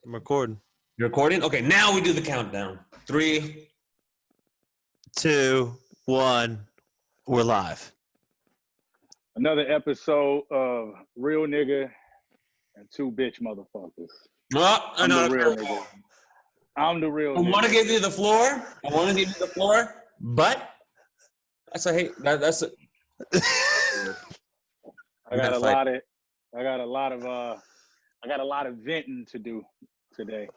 I'm recording. You're recording? Okay, now we do the countdown. 3, 2, 1. We're live. Another episode of Real Nigga and Two Bitch Motherfuckers. Oh, I'm the real nigga. I'm the real nigga. I want to give you the floor. But that's a hate. That's a. I got a lot of venting to do today.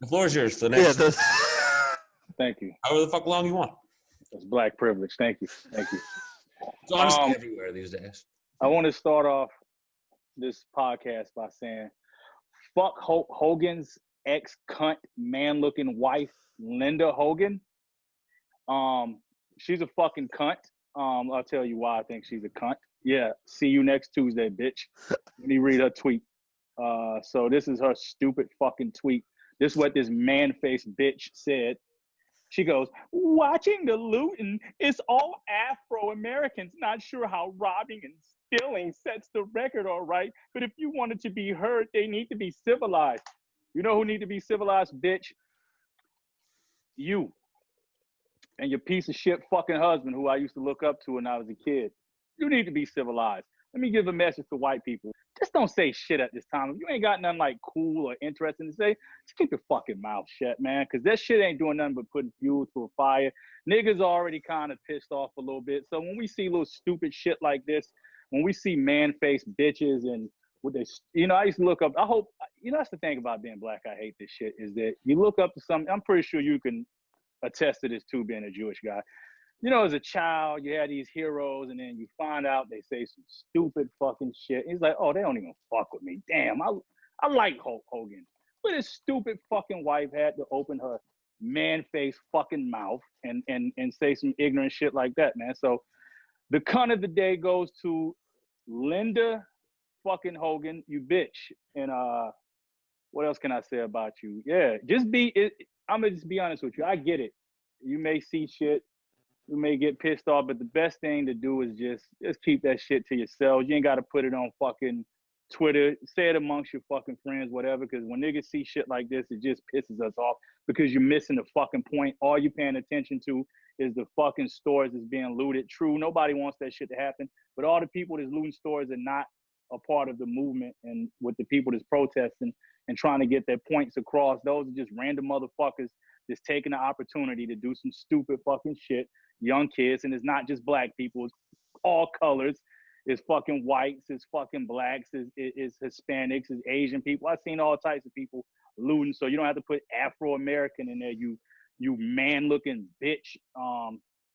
The floor is yours for the next. Yeah, Thank you. However the fuck long you want. That's black privilege. Thank you. It's honestly everywhere these days. I want to start off this podcast by saying, fuck Hogan's ex-cunt man-looking wife, Linda Hogan. She's a fucking cunt. I'll tell you why I think she's a cunt. Yeah, see you next Tuesday, bitch. Let me read her tweet. So this is her stupid fucking tweet. This is what this man-faced bitch said. She goes, watching the looting, it's all Afro-Americans. Not sure how robbing and stealing sets the record all right, but if you wanted to be heard, they need to be civilized. You know who need to be civilized, bitch? You. And your piece of shit fucking husband who I used to look up to when I was a kid. You need to be civilized. Let me give a message to white people. Just don't say shit at this time. If you ain't got nothing like cool or interesting to say, just keep your fucking mouth shut, man. Because that shit ain't doing nothing but putting fuel to a fire. Niggas already kind of pissed off a little bit. So when we see little stupid shit like this, when we see man-faced bitches and what they, I used to look up, I hope, that's the thing about being black, I hate this shit, is that you look up to something, I'm pretty sure you can attest to this too, being a Jewish guy. As a child, you had these heroes, and then you find out they say some stupid fucking shit. He's like, oh, they don't even fuck with me. Damn, I like Hulk Hogan. But his stupid fucking wife had to open her man-faced fucking mouth and say some ignorant shit like that, man. So the cunt of the day goes to Linda fucking Hogan, you bitch. And what else can I say about you? Yeah, I'm going to just be honest with you. I get it. You may see shit. You may get pissed off, but the best thing to do is just keep that shit to yourself. You ain't got to put it on fucking Twitter. Say it amongst your fucking friends, whatever, because when niggas see shit like this, it just pisses us off because you're missing the fucking point. All you paying attention to is the fucking stores that's being looted. True, nobody wants that shit to happen, but all the people that's looting stores are not a part of the movement and with the people that's protesting and trying to get their points across. Those are just random motherfuckers that's taking the opportunity to do some stupid fucking shit. Young kids, and it's not just black people, it's all colors, it's fucking whites, it's fucking blacks, it's Hispanics, it's Asian people. I've seen all types of people looting, so you don't have to put Afro-American in there, you man-looking bitch.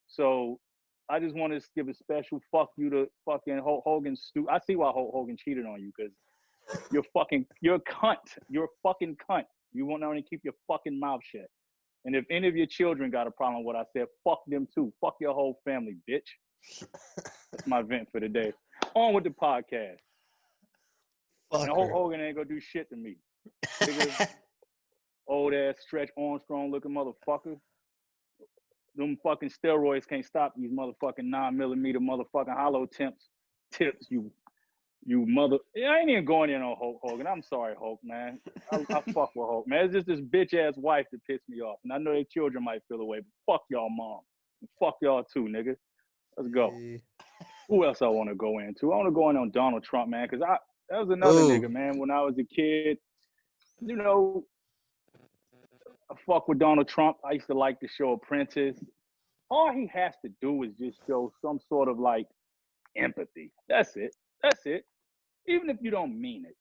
So I just want to give a special fuck you to fucking Hulk Hogan. I see why Hulk Hogan cheated on you, because you're a cunt. You're a fucking cunt. You want to keep your fucking mouth shut. And if any of your children got a problem with what I said, fuck them too. Fuck your whole family, bitch. That's my vent for the day. On with the podcast. And Hogan ain't gonna do shit to me. Old ass Stretch Armstrong looking motherfucker. Them fucking steroids can't stop these motherfucking 9mm motherfucking hollow tips, you mother. I ain't even going in on Hulk Hogan. I'm sorry, Hulk, man. I fuck with Hulk, man. It's just this bitch-ass wife that pissed me off. And I know their children might feel away, but fuck y'all mom. And fuck y'all too, nigga. Let's go. Who else I want to go into? I want to go in on Donald Trump, man, because that was another nigga, man. When I was a kid, I fuck with Donald Trump. I used to like the show Apprentice. All he has to do is just show some sort of, like, empathy. That's it. Even if you don't mean it.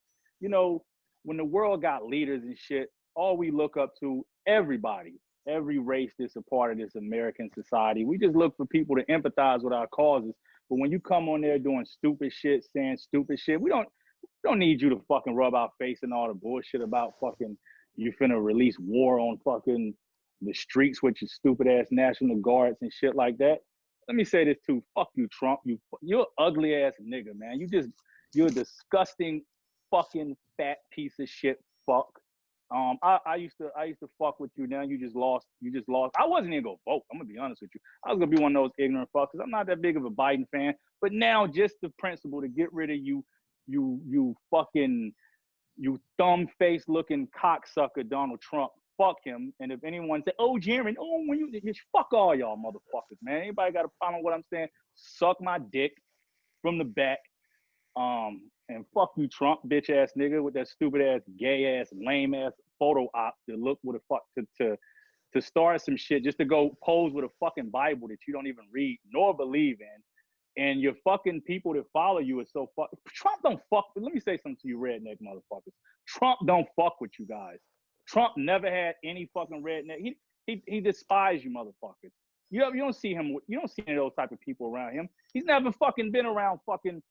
When the world got leaders and shit, all we look up to, everybody, every race that's a part of this American society, we just look for people to empathize with our causes. But when you come on there doing stupid shit, saying stupid shit, we don't need you to fucking rub our face and all the bullshit about fucking you finna release war on fucking the streets with your stupid ass National Guards and shit like that. Let me say this too. Fuck you, Trump. You're an ugly ass nigga, man. You're a disgusting fucking fat piece of shit. Fuck. I used to fuck with you. Now you just lost. I wasn't even gonna vote. I'm gonna be honest with you. I was gonna be one of those ignorant fuckers. I'm not that big of a Biden fan. But now just the principle to get rid of you fucking You thumb-faced looking cocksucker Donald Trump. Fuck him. And if anyone say, oh, Jarren, oh, when you fuck all y'all motherfuckers, man. Anybody got a problem with what I'm saying? Suck my dick from the back. And fuck you, Trump, bitch ass nigga, with that stupid ass, gay ass, lame ass photo op to look with a fuck to start some shit just to go pose with a fucking Bible that you don't even read nor believe in. And your fucking people that follow you is so fuck. Trump don't fuck. Let me say something to you, redneck motherfuckers. Trump don't fuck with you guys. Trump never had any fucking redneck. He despised you motherfuckers. You don't see him. You don't see any of those type of people around him. He's never fucking been around fucking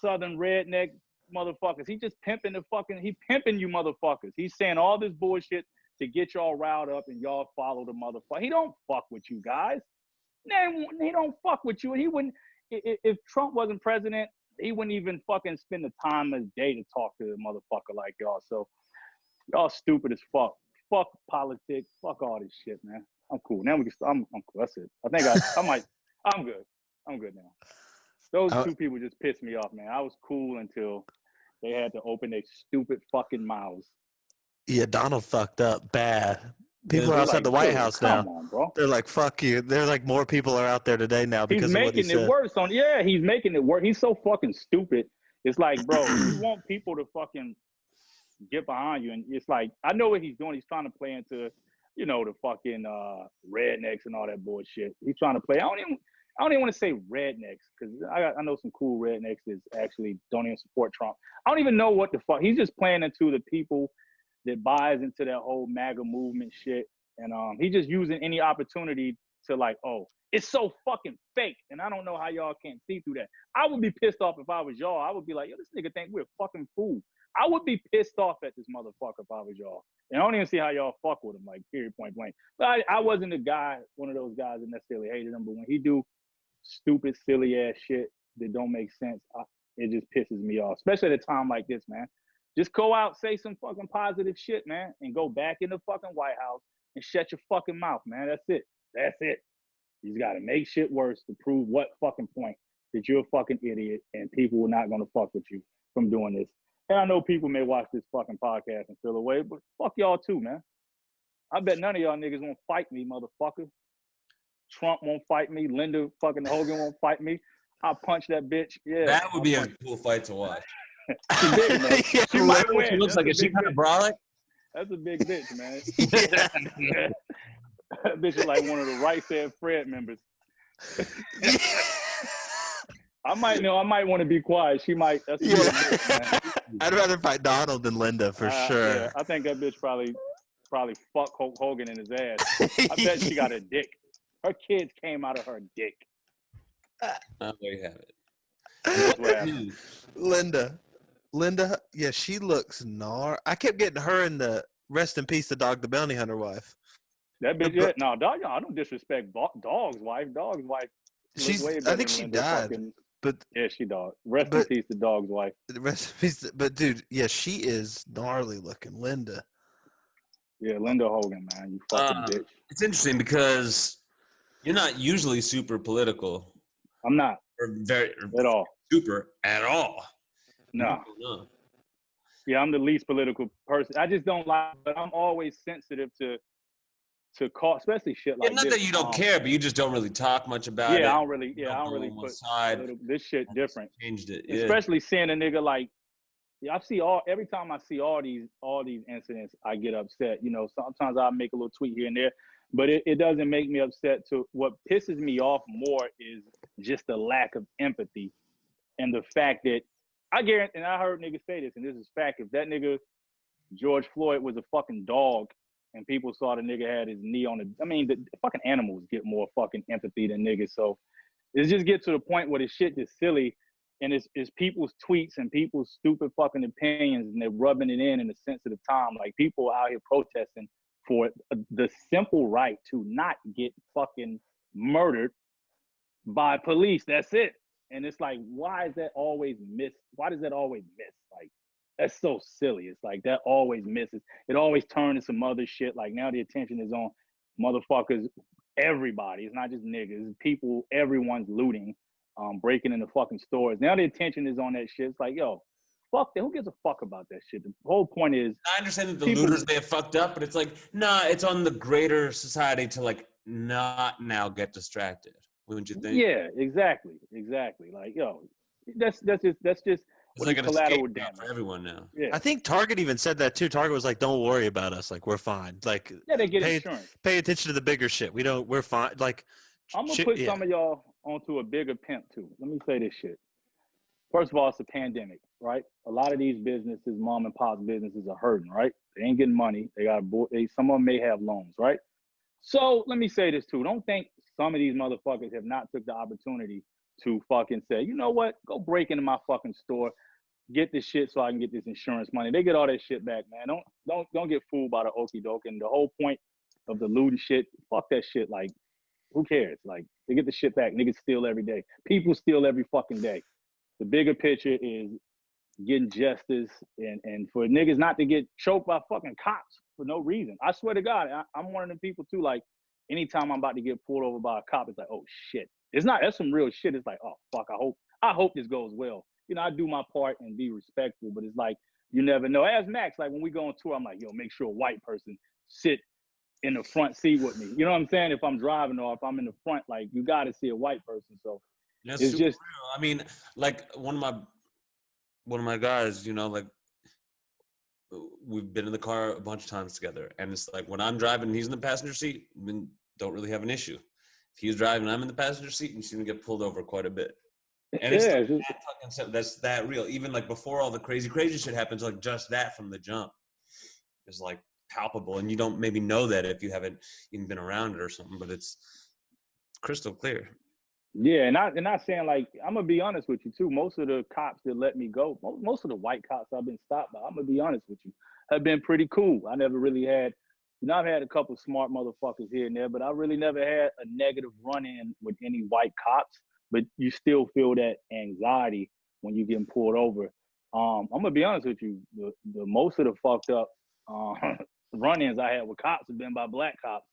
Southern redneck motherfuckers. He just pimping he pimping you motherfuckers. He's saying all this bullshit to get y'all riled up and y'all follow the motherfucker. He don't fuck with you guys. He don't fuck with you. He wouldn't. If Trump wasn't president, he wouldn't even fucking spend the time of the day to talk to a motherfucker like y'all. So y'all stupid as fuck. Fuck politics. Fuck all this shit, man. I'm cool. Now we can. I'm cool. That's it. I think I might. I'm good. I'm good now. Those two people just pissed me off, man. I was cool until they had to open their stupid fucking mouths. Yeah, Donald fucked up bad. People are outside like, the White House now. On, bro. They're like, fuck you. They're like, more people are out there today now because of what he said. He's making it worse. He's making it worse. He's so fucking stupid. It's like, bro, you want people to fucking get behind you. And it's like, I know what he's doing. He's trying to play into, the fucking rednecks and all that bullshit. He's trying to play. I don't even want to say rednecks because I know some cool rednecks that actually don't even support Trump. I don't even know what the fuck. He's just playing into the people that buys into that whole MAGA movement shit. And he's just using any opportunity to like, oh, it's so fucking fake. And I don't know how y'all can't see through that. I would be pissed off if I was y'all. I would be like, yo, this nigga think we're fucking fool. I would be pissed off at this motherfucker if I was y'all. And I don't even see how y'all fuck with him, like, period, point blank. But I wasn't one of those guys that necessarily hated him. But when he do stupid, silly ass shit that don't make sense, it just pisses me off, especially at a time like this, man. Just go out, say some fucking positive shit, man, and go back in the fucking White House and shut your fucking mouth, man. That's it. That's it. You just got to make shit worse to prove what fucking point that you're a fucking idiot and people are not going to fuck with you from doing this. And I know people may watch this fucking podcast and feel away, but fuck y'all too, man. I bet none of y'all niggas won't fight me, motherfucker. Trump won't fight me. Linda fucking Hogan won't fight me. I'll punch that bitch. Yeah. That would be a cool fight to watch. She big, man. She might win. She looks like a kind of brolic. That's a big bitch, man. That bitch is like one of the Right Said Fred members. I might want to be quiet. She might. That's a big bitch, man. I'd rather fight Donald than Linda for sure. Yeah, I think that bitch probably fuck Hulk Hogan in his ass. I bet she got a dick. Her kids came out of her dick. Oh, there you have it. Linda, yeah, she looks I kept getting her in the rest in peace, the Dog the Bounty Hunter wife. That bitch, yeah. No, dog, I don't disrespect Dog's wife. Dog's wife. I think she died. But yeah, she died. Rest in peace, the Dog's wife. Rest in peace. But dude, yeah, she is gnarly looking, Linda. Yeah, Linda Hogan, man, you fucking bitch. It's interesting because you're not usually super political. I'm not. Or very at all. Super at all. No. Yeah, I'm the least political person. I just don't like, but I'm always sensitive to call, especially shit like not this. That you don't care, but you just don't really talk much about it. I don't really put this shit different. Changed it. Yeah. Especially seeing a nigga like, every time I see all these incidents, I get upset. Sometimes I make a little tweet here and there, but it doesn't make me upset. What pisses me off more is just the lack of empathy and the fact that I guarantee, and I heard niggas say this, and this is fact, if that nigga George Floyd was a fucking dog and people saw the nigga had his knee on the fucking animals get more fucking empathy than niggas. So it just gets to the point where the shit is silly and it's people's tweets and people's stupid fucking opinions and they're rubbing it in a sensitive time. Like people out here protesting for the simple right to not get fucking murdered by police. That's it. And it's like, why does that always miss? Like, that's so silly. It's like that always misses. It always turns to some other shit. Like now the attention is on motherfuckers, everybody. It's not just niggas. It's people, everyone's looting, breaking into fucking stores. Now the attention is on that shit. It's like, yo, fuck that. Who gives a fuck about that shit? The whole point is, I understand that the people- looters may have fucked up, but it's like, nah, it's on the greater society to like not now get distracted. Wouldn't you think? yeah, exactly. Like, yo, that's just It's what like is an collateral escape route damage. for everyone now. Yeah, I think Target even said that too. Target was like, "Don't worry about us. Like, we're fine. Like, yeah, they get pay insurance. pay attention to the bigger shit. We're fine. Like, I'm gonna shit, put yeah. some of y'all onto a bigger pimp too. Let me say this shit. First of all, it's a pandemic, right? A lot of these businesses, mom and pop businesses, are hurting, right? They ain't getting money. They got some of them may have loans, right? So let me say this too. Don't think some of these motherfuckers have not took the opportunity to fucking say, you know what? Go break into my fucking store, get this shit so I can get this insurance money. They get all that shit back, man. Don't get fooled by the okie doke. And the whole point of the looting shit, fuck that shit. Like, who cares? Like, they get the shit back. Niggas steal every day. People steal every fucking day. The bigger picture is getting justice and for niggas not to get choked by fucking cops for no reason. I swear to God, I'm one of them people too. Like, anytime I'm about to get pulled over by a cop, it's like, oh shit. That's some real shit. It's like, oh fuck, I hope this goes well. You know, I do my part and be respectful, but it's like, you never know. As Max, like when we go on tour, I'm like, yo, make sure a white person sit in the front seat with me. You know what I'm saying? If I'm driving or if I'm in the front, like you got to see a white person. So That's it's super just real. I mean, like one of my guys, you know, like we've been in the car a bunch of times together, and it's like when I'm driving and he's in the passenger seat, we don't really have an issue. If he's driving and I'm in the passenger seat, you see him get pulled over quite a bit. And it's yeah, like that fucking stuff. That's that real. Even like before all the crazy shit happens, like just that from the jump is like palpable, and you don't maybe know that if you haven't even been around it or something, but it's crystal clear. yeah, and not saying like I'm gonna be honest with you too. Most of the cops that let me go, most of the white cops I've been stopped by, I'm gonna be honest with you, have been pretty cool. I never really had, I've had a couple smart motherfuckers here and there, but I really never had a negative run-in with any white cops. But you still feel that anxiety when you're getting pulled over. I'm gonna be honest with you, the most of the fucked up run-ins I had with cops have been by black cops.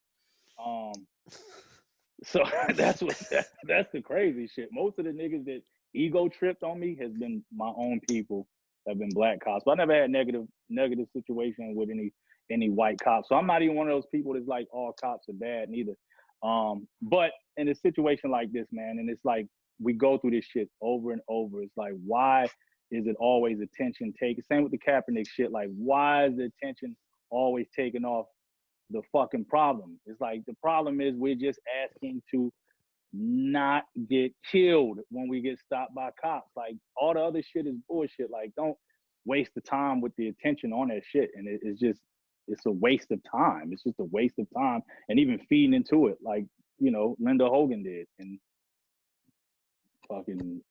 So that's the crazy shit. Most of the niggas that ego tripped on me has been my own people, have been black cops. But I never had negative situation with any white cops. So I'm not even one of those people that's like all cops are bad neither. But in a situation like this, man, and it's like we go through this shit over and over. It's like, why is it always attention taken? Same with the Kaepernick shit. Like, why is the attention always taken off the fucking problem? It's like the problem is we're just asking to not get killed when we get stopped by cops. Like all the other shit is bullshit. Like don't waste the time with the attention on that shit. And it's a waste of time. It's just a waste of time and even feeding into it like, you know, Linda Hogan did and fucking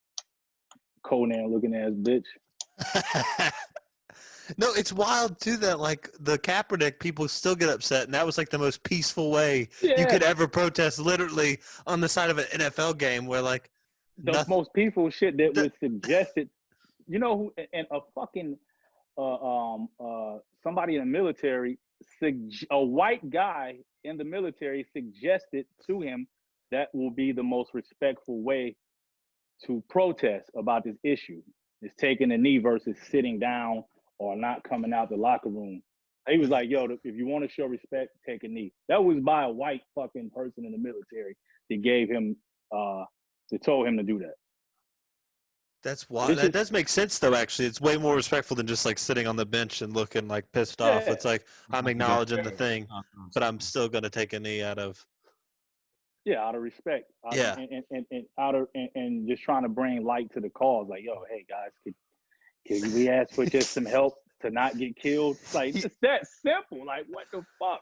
Conan looking ass bitch. No, it's wild too that like the Kaepernick people still get upset, and that was like the most peaceful way you could ever protest, literally on the side of an NFL game, where like the most peaceful shit that was suggested. You know who? And a fucking somebody in the military, a white guy in the military suggested to him that will be the most respectful way to protest about this issue is taking a knee versus sitting down or not coming out the locker room. He was like, yo, if you want to show respect, take a knee. That was by a white fucking person in the military that gave him, that told him to do that. That's why that does make sense though. Actually, it's way more respectful than just like sitting on the bench and looking like pissed off. It's like I'm acknowledging the thing, but I'm still gonna take a knee out of respect. Yeah. And just trying to bring light to the cause. Like, yo, hey guys, can we ask for just some help to not get killed? Like, it's that simple. Like, what the fuck?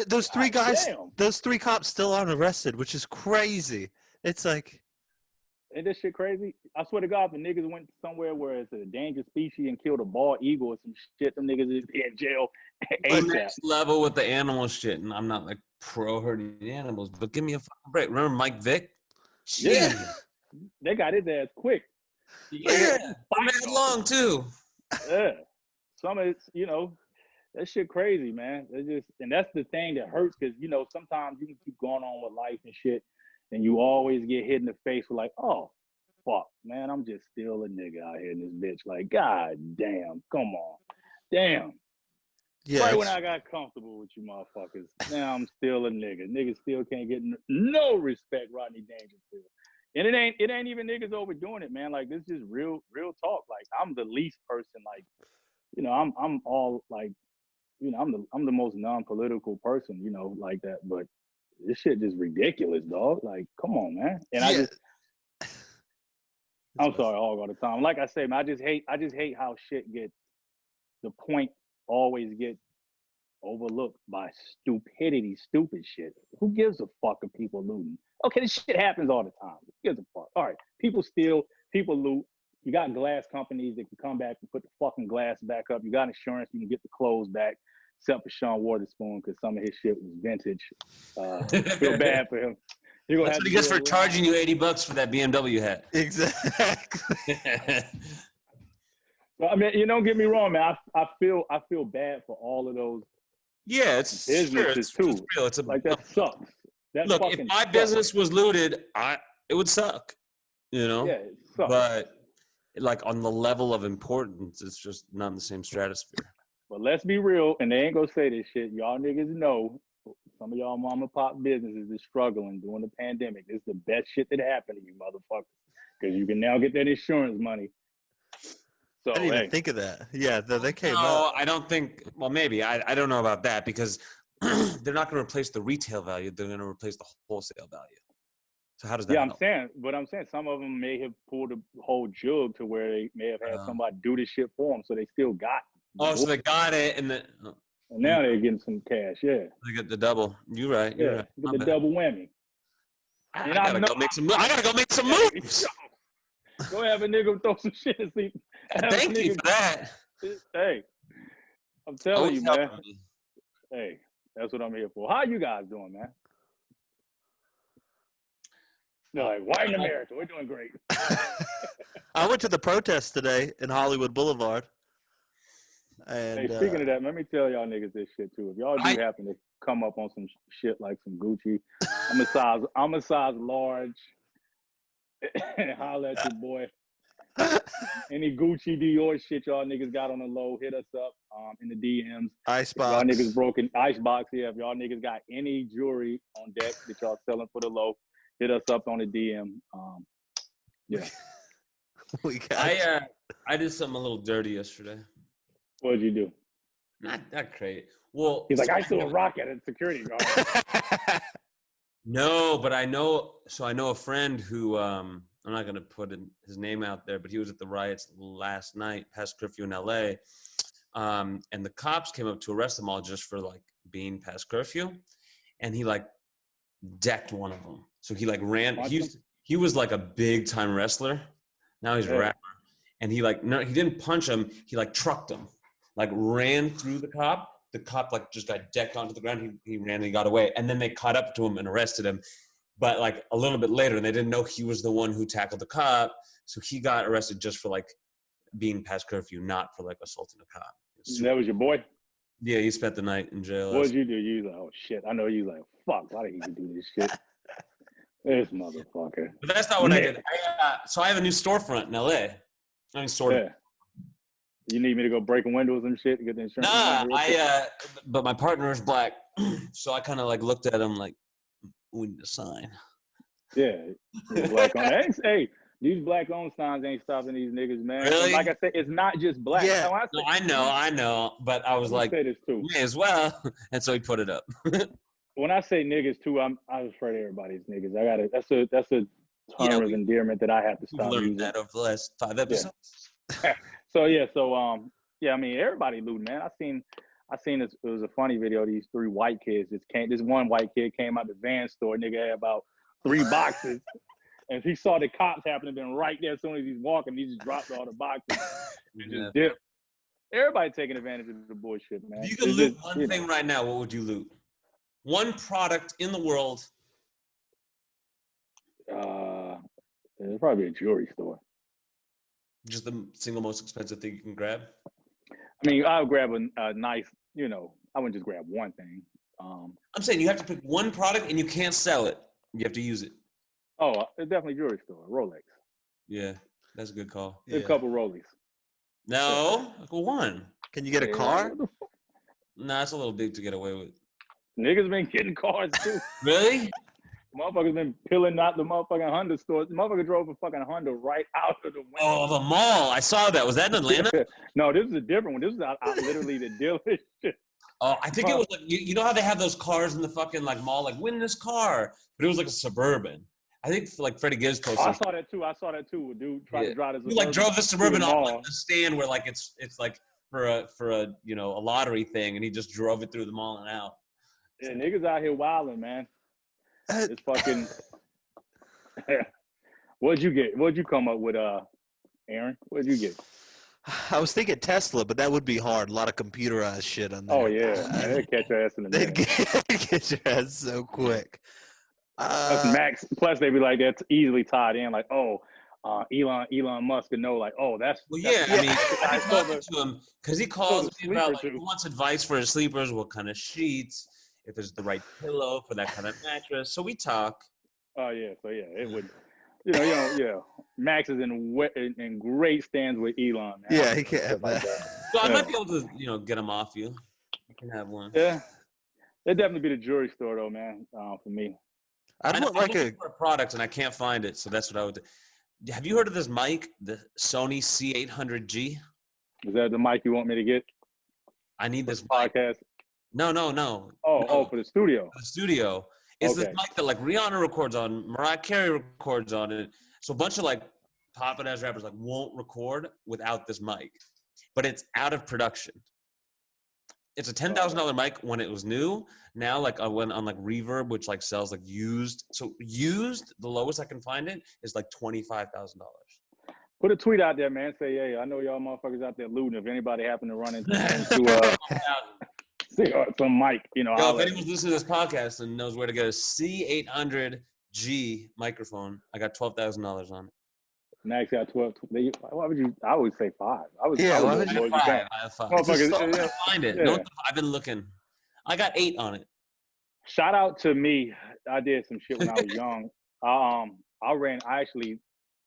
Those three guys, damn. those three cops still aren't arrested, which is crazy. It's like, ain't this shit crazy? I swear to God, if the niggas went somewhere where it's a dangerous species and killed a bald eagle or some shit, them niggas is in jail. Next level with the animal shit, and I'm not like pro hurting animals, but give me a fucking break. Remember Mike Vick? Yeah, they got his ass quick. Yeah, mad long too. Yeah, some of it's, you know, that shit crazy, man. And that's the thing that hurts because, you know, sometimes you can keep going on with life and shit and you always get hit in the face with like, oh, fuck, man. I'm just still a nigga out here in this bitch. Like, god damn, come on, damn. Yeah, Right when I got comfortable with you motherfuckers, now I'm still a nigga. Niggas still can't get no respect, Rodney Dangerfield. And it ain't even niggas overdoing it, man. Like, this is real talk. Like, I'm the least person, like, you know, I'm all like, you know, I'm the most non-political person, you know, like that. But this shit just ridiculous, dog. Like, come on, man. And yeah. I'm sorry, all the time. Like I say, man, I just hate how shit get the point always get overlooked by stupidity, stupid shit. Who gives a fuck if people looting? Okay, this shit happens all the time. Who gives a fuck? All right, people steal, people loot. You got glass companies that can come back and put the fucking glass back up. You got insurance, you can get the clothes back, except for Sean Waterspoon, because some of his shit was vintage. Feel bad for him. That's what he gets for charging you $80 for that BMW hat. Exactly. Well, I mean, you don't get me wrong, man. I feel bad for all of those. Yeah, it's businesses sure, too. It's real. It's a, like that sucks. That look, if my business was looted, it would suck. You know. Yeah, it sucks. But like on the level of importance, it's just not in the same stratosphere. But let's be real, and they ain't gonna say this shit. Y'all niggas know some of y'all mom and pop businesses is struggling during the pandemic. This is the best shit that happened to you, motherfuckers, because you can now get that insurance money. So, I didn't even think of that. Yeah, they came up. No, I don't think. Well, maybe I don't know about that because they're not going to replace the retail value. They're going to replace the wholesale value. So how does that? Yeah, help? I'm saying some of them may have pulled a whole jug to where they may have had somebody do this shit for them, so they still got. So they got it, and then. And now they're getting some cash. Yeah. They get the double. You're right. You're right. Get the double whammy. I gotta go make some. I gotta go make some moves. Go have a nigga throw some shit and see. Thank you for that. Hey, I'm telling you, man. Hey, that's what I'm here for. How you guys doing, man? They're like, white in America, we're doing great. I went to the protest today in Hollywood Boulevard. And, hey, speaking of that, let me tell y'all niggas this shit too. If y'all do happen to come up on some shit like some Gucci, I'm a size large. Holla at your boy. Any Gucci Dior shit y'all niggas got on the low, hit us up in the DMs. Icebox. Y'all niggas broken Icebox. Yeah, if y'all niggas got any jewelry on deck that y'all selling for the low, hit us up on the DM. Yeah. I did something a little dirty yesterday. What did you do? Not crazy. Well, he's like, I threw a rock at a security guard. No, but I know a friend who I'm not gonna put his name out there, but he was at the riots last night, past curfew in LA, and the cops came up to arrest them all just for like being past curfew, and he like decked one of them. So he like ran. He was like a big time wrestler. Now he's a rapper, and he didn't punch him. He like trucked him, like ran through the cop. The cop like just got decked onto the ground. He ran and he got away. And then they caught up to him and arrested him. But like a little bit later, and they didn't know he was the one who tackled the cop. So he got arrested just for like being past curfew, not for like assaulting a cop. That was your boy? Yeah, he spent the night in jail. What did you do? You was like, oh shit. I know you was like, fuck, why did he do this shit? This motherfucker. But that's not what I did. So I have a new storefront in LA. I mean, sort of. You need me to go breaking windows and shit to get the insurance? Nah, but my partner is black, so I kind of like looked at him like, we need a sign. Yeah, black on. Hey, these black-owned signs ain't stopping these niggas, man. Really? Like I said, it's not just black. Yeah. No, I know, but I was like, say this too. May as well, and so he put it up. When I say niggas too, I was afraid everybody's niggas. That's a term of endearment that I have to stop using. Learned that over the last 5 episodes. Yeah. I mean, everybody looting, man. I seen this. It was a funny video. These 3 white kids this one white kid came out the van store. Nigga had about 3 boxes, and he saw the cops happening, been right there as soon as he's walking. He just dropped all the boxes and just dipped. Everybody taking advantage of the bullshit, man. If you could loot one thing right now, what would you loot? One product in the world. It'd probably be a jewelry store. Just the single most expensive thing you can grab? I mean, I would grab a nice, I wouldn't just grab one thing. I'm saying you have to pick one product and you can't sell it. You have to use it. Oh, it's definitely jewelry store, Rolex. Yeah, that's a good call. A couple rollies. No, one. Can you get a car? Nah, it's a little big to get away with. Niggas been getting cars too. Really? Motherfuckers been peeling out the motherfucking Honda stores. The motherfucker drove a fucking Honda right out of the window. Oh, the mall. I saw that. Was that in Atlanta? No, this is a different one. This is out literally the dealership. Oh, I think it was like, you know how they have those cars in the fucking like mall, like win this car, but it was like a Suburban. I think like Freddie Gibbs posted. I saw that too. A dude tried to drive this. He like drove the Suburban on like the stand where like it's like for a you know a lottery thing, and he just drove it through the mall and out. Yeah, niggas out here wilding, man. It's fucking. What'd you get? What'd you come up with, Aaron? What'd you get? I was thinking Tesla, but that would be hard. A lot of computerized shit on there. Oh yeah, they'd catch your ass in the They'd get your ass so quick. Max. Plus, they'd be like, that's easily tied in. Like, Elon Musk would know. Like, that's. Well, yeah. I mean, I talking to him because he calls me about like, he wants advice for his sleepers, what kind of sheets, if there's the right pillow for that kind of mattress. So we talk. Oh yeah, so yeah, it would. Yeah. Max is in great stands with Elon. Man. Yeah, he can't have that. So I might be able to, get him off you. You can have one. Yeah, it'd definitely be the jewelry store though, man. For me, I want like a product and I can't find it, so that's what I would do. Have you heard of this mic, the Sony C800G? Is that the mic you want me to get? I need this podcast. No. Oh, for the studio. For the studio. It's this mic that like Rihanna records on, Mariah Carey records on it. So a bunch of like poppin' ass rappers like won't record without this mic, but it's out of production. It's a $10,000 mic when it was new. Now like I went on like Reverb, which like sells like used. So used, the lowest I can find it is like $25,000. Put a tweet out there, man. Say, hey, I know y'all motherfuckers out there looting. If anybody happen to run into some mic, if anyone's listening to this podcast and knows where to get a C800G microphone, I got $12,000 on it. Max got 12. Why would you? I would say 5. I have 5. Find it. Yeah. I've been looking. I got 8 on it. Shout out to me. I did some shit when I was young. I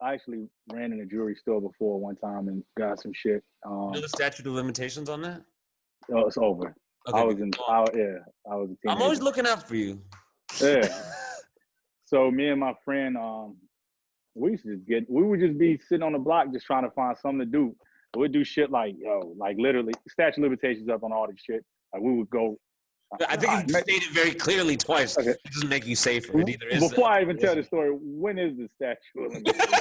actually ran in a jewelry store before one time and got some shit. You know the statute of limitations on that? Oh, it's over. Okay, I was a teenager. I'm always looking out for you. Yeah. So me and my friend, we would just be sitting on the block just trying to find something to do. We'd do shit like literally statute of limitations up on all this shit. Like we would go. I think you stated very clearly twice. Okay. It doesn't make you safer. It either is. Before I even tell the story, when is the statute of limitations?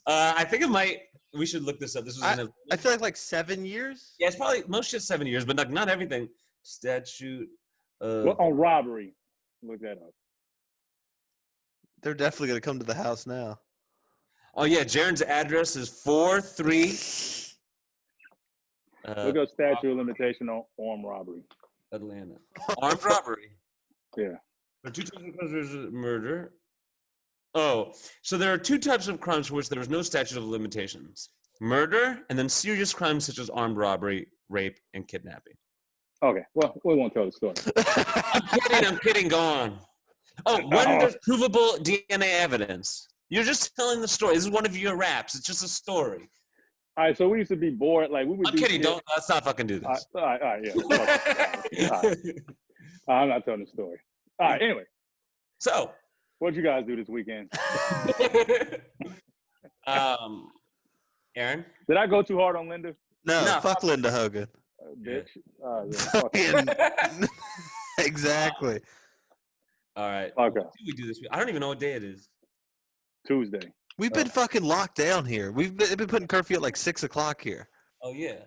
I think it might. We should look this up. This was. I feel like 7 years. Yeah, it's probably most shit 7 years, but not everything. Statute. On robbery, look that up. They're definitely gonna come to the house now. Oh yeah, Jarren's address is 43. Look up statute of limitation on armed robbery. Atlanta. Armed robbery. Yeah. There are 2 types of crimes of murder. Oh, so there are 2 types of crimes for which there is no statute of limitations: murder, and then serious crimes such as armed robbery, rape, and kidnapping. Okay. Well, we won't tell the story. I'm kidding. Go on. Oh, when there's provable DNA evidence. You're just telling the story. This is one of your raps. It's just a story. All right, so we used to be bored. Like we would. I'm kidding. Let's not fucking do this. All right, yeah. All right. I'm not telling the story. All right. Anyway. So. What'd you guys do this weekend? Aaron? Did I go too hard on Linda? No, fuck Linda Hogan. Bitch. Exactly. All right. Okay. What did we do this week? I don't even know what day it is. Tuesday. We've been fucking locked down here. We've been putting curfew at like 6 o'clock here. Oh yeah,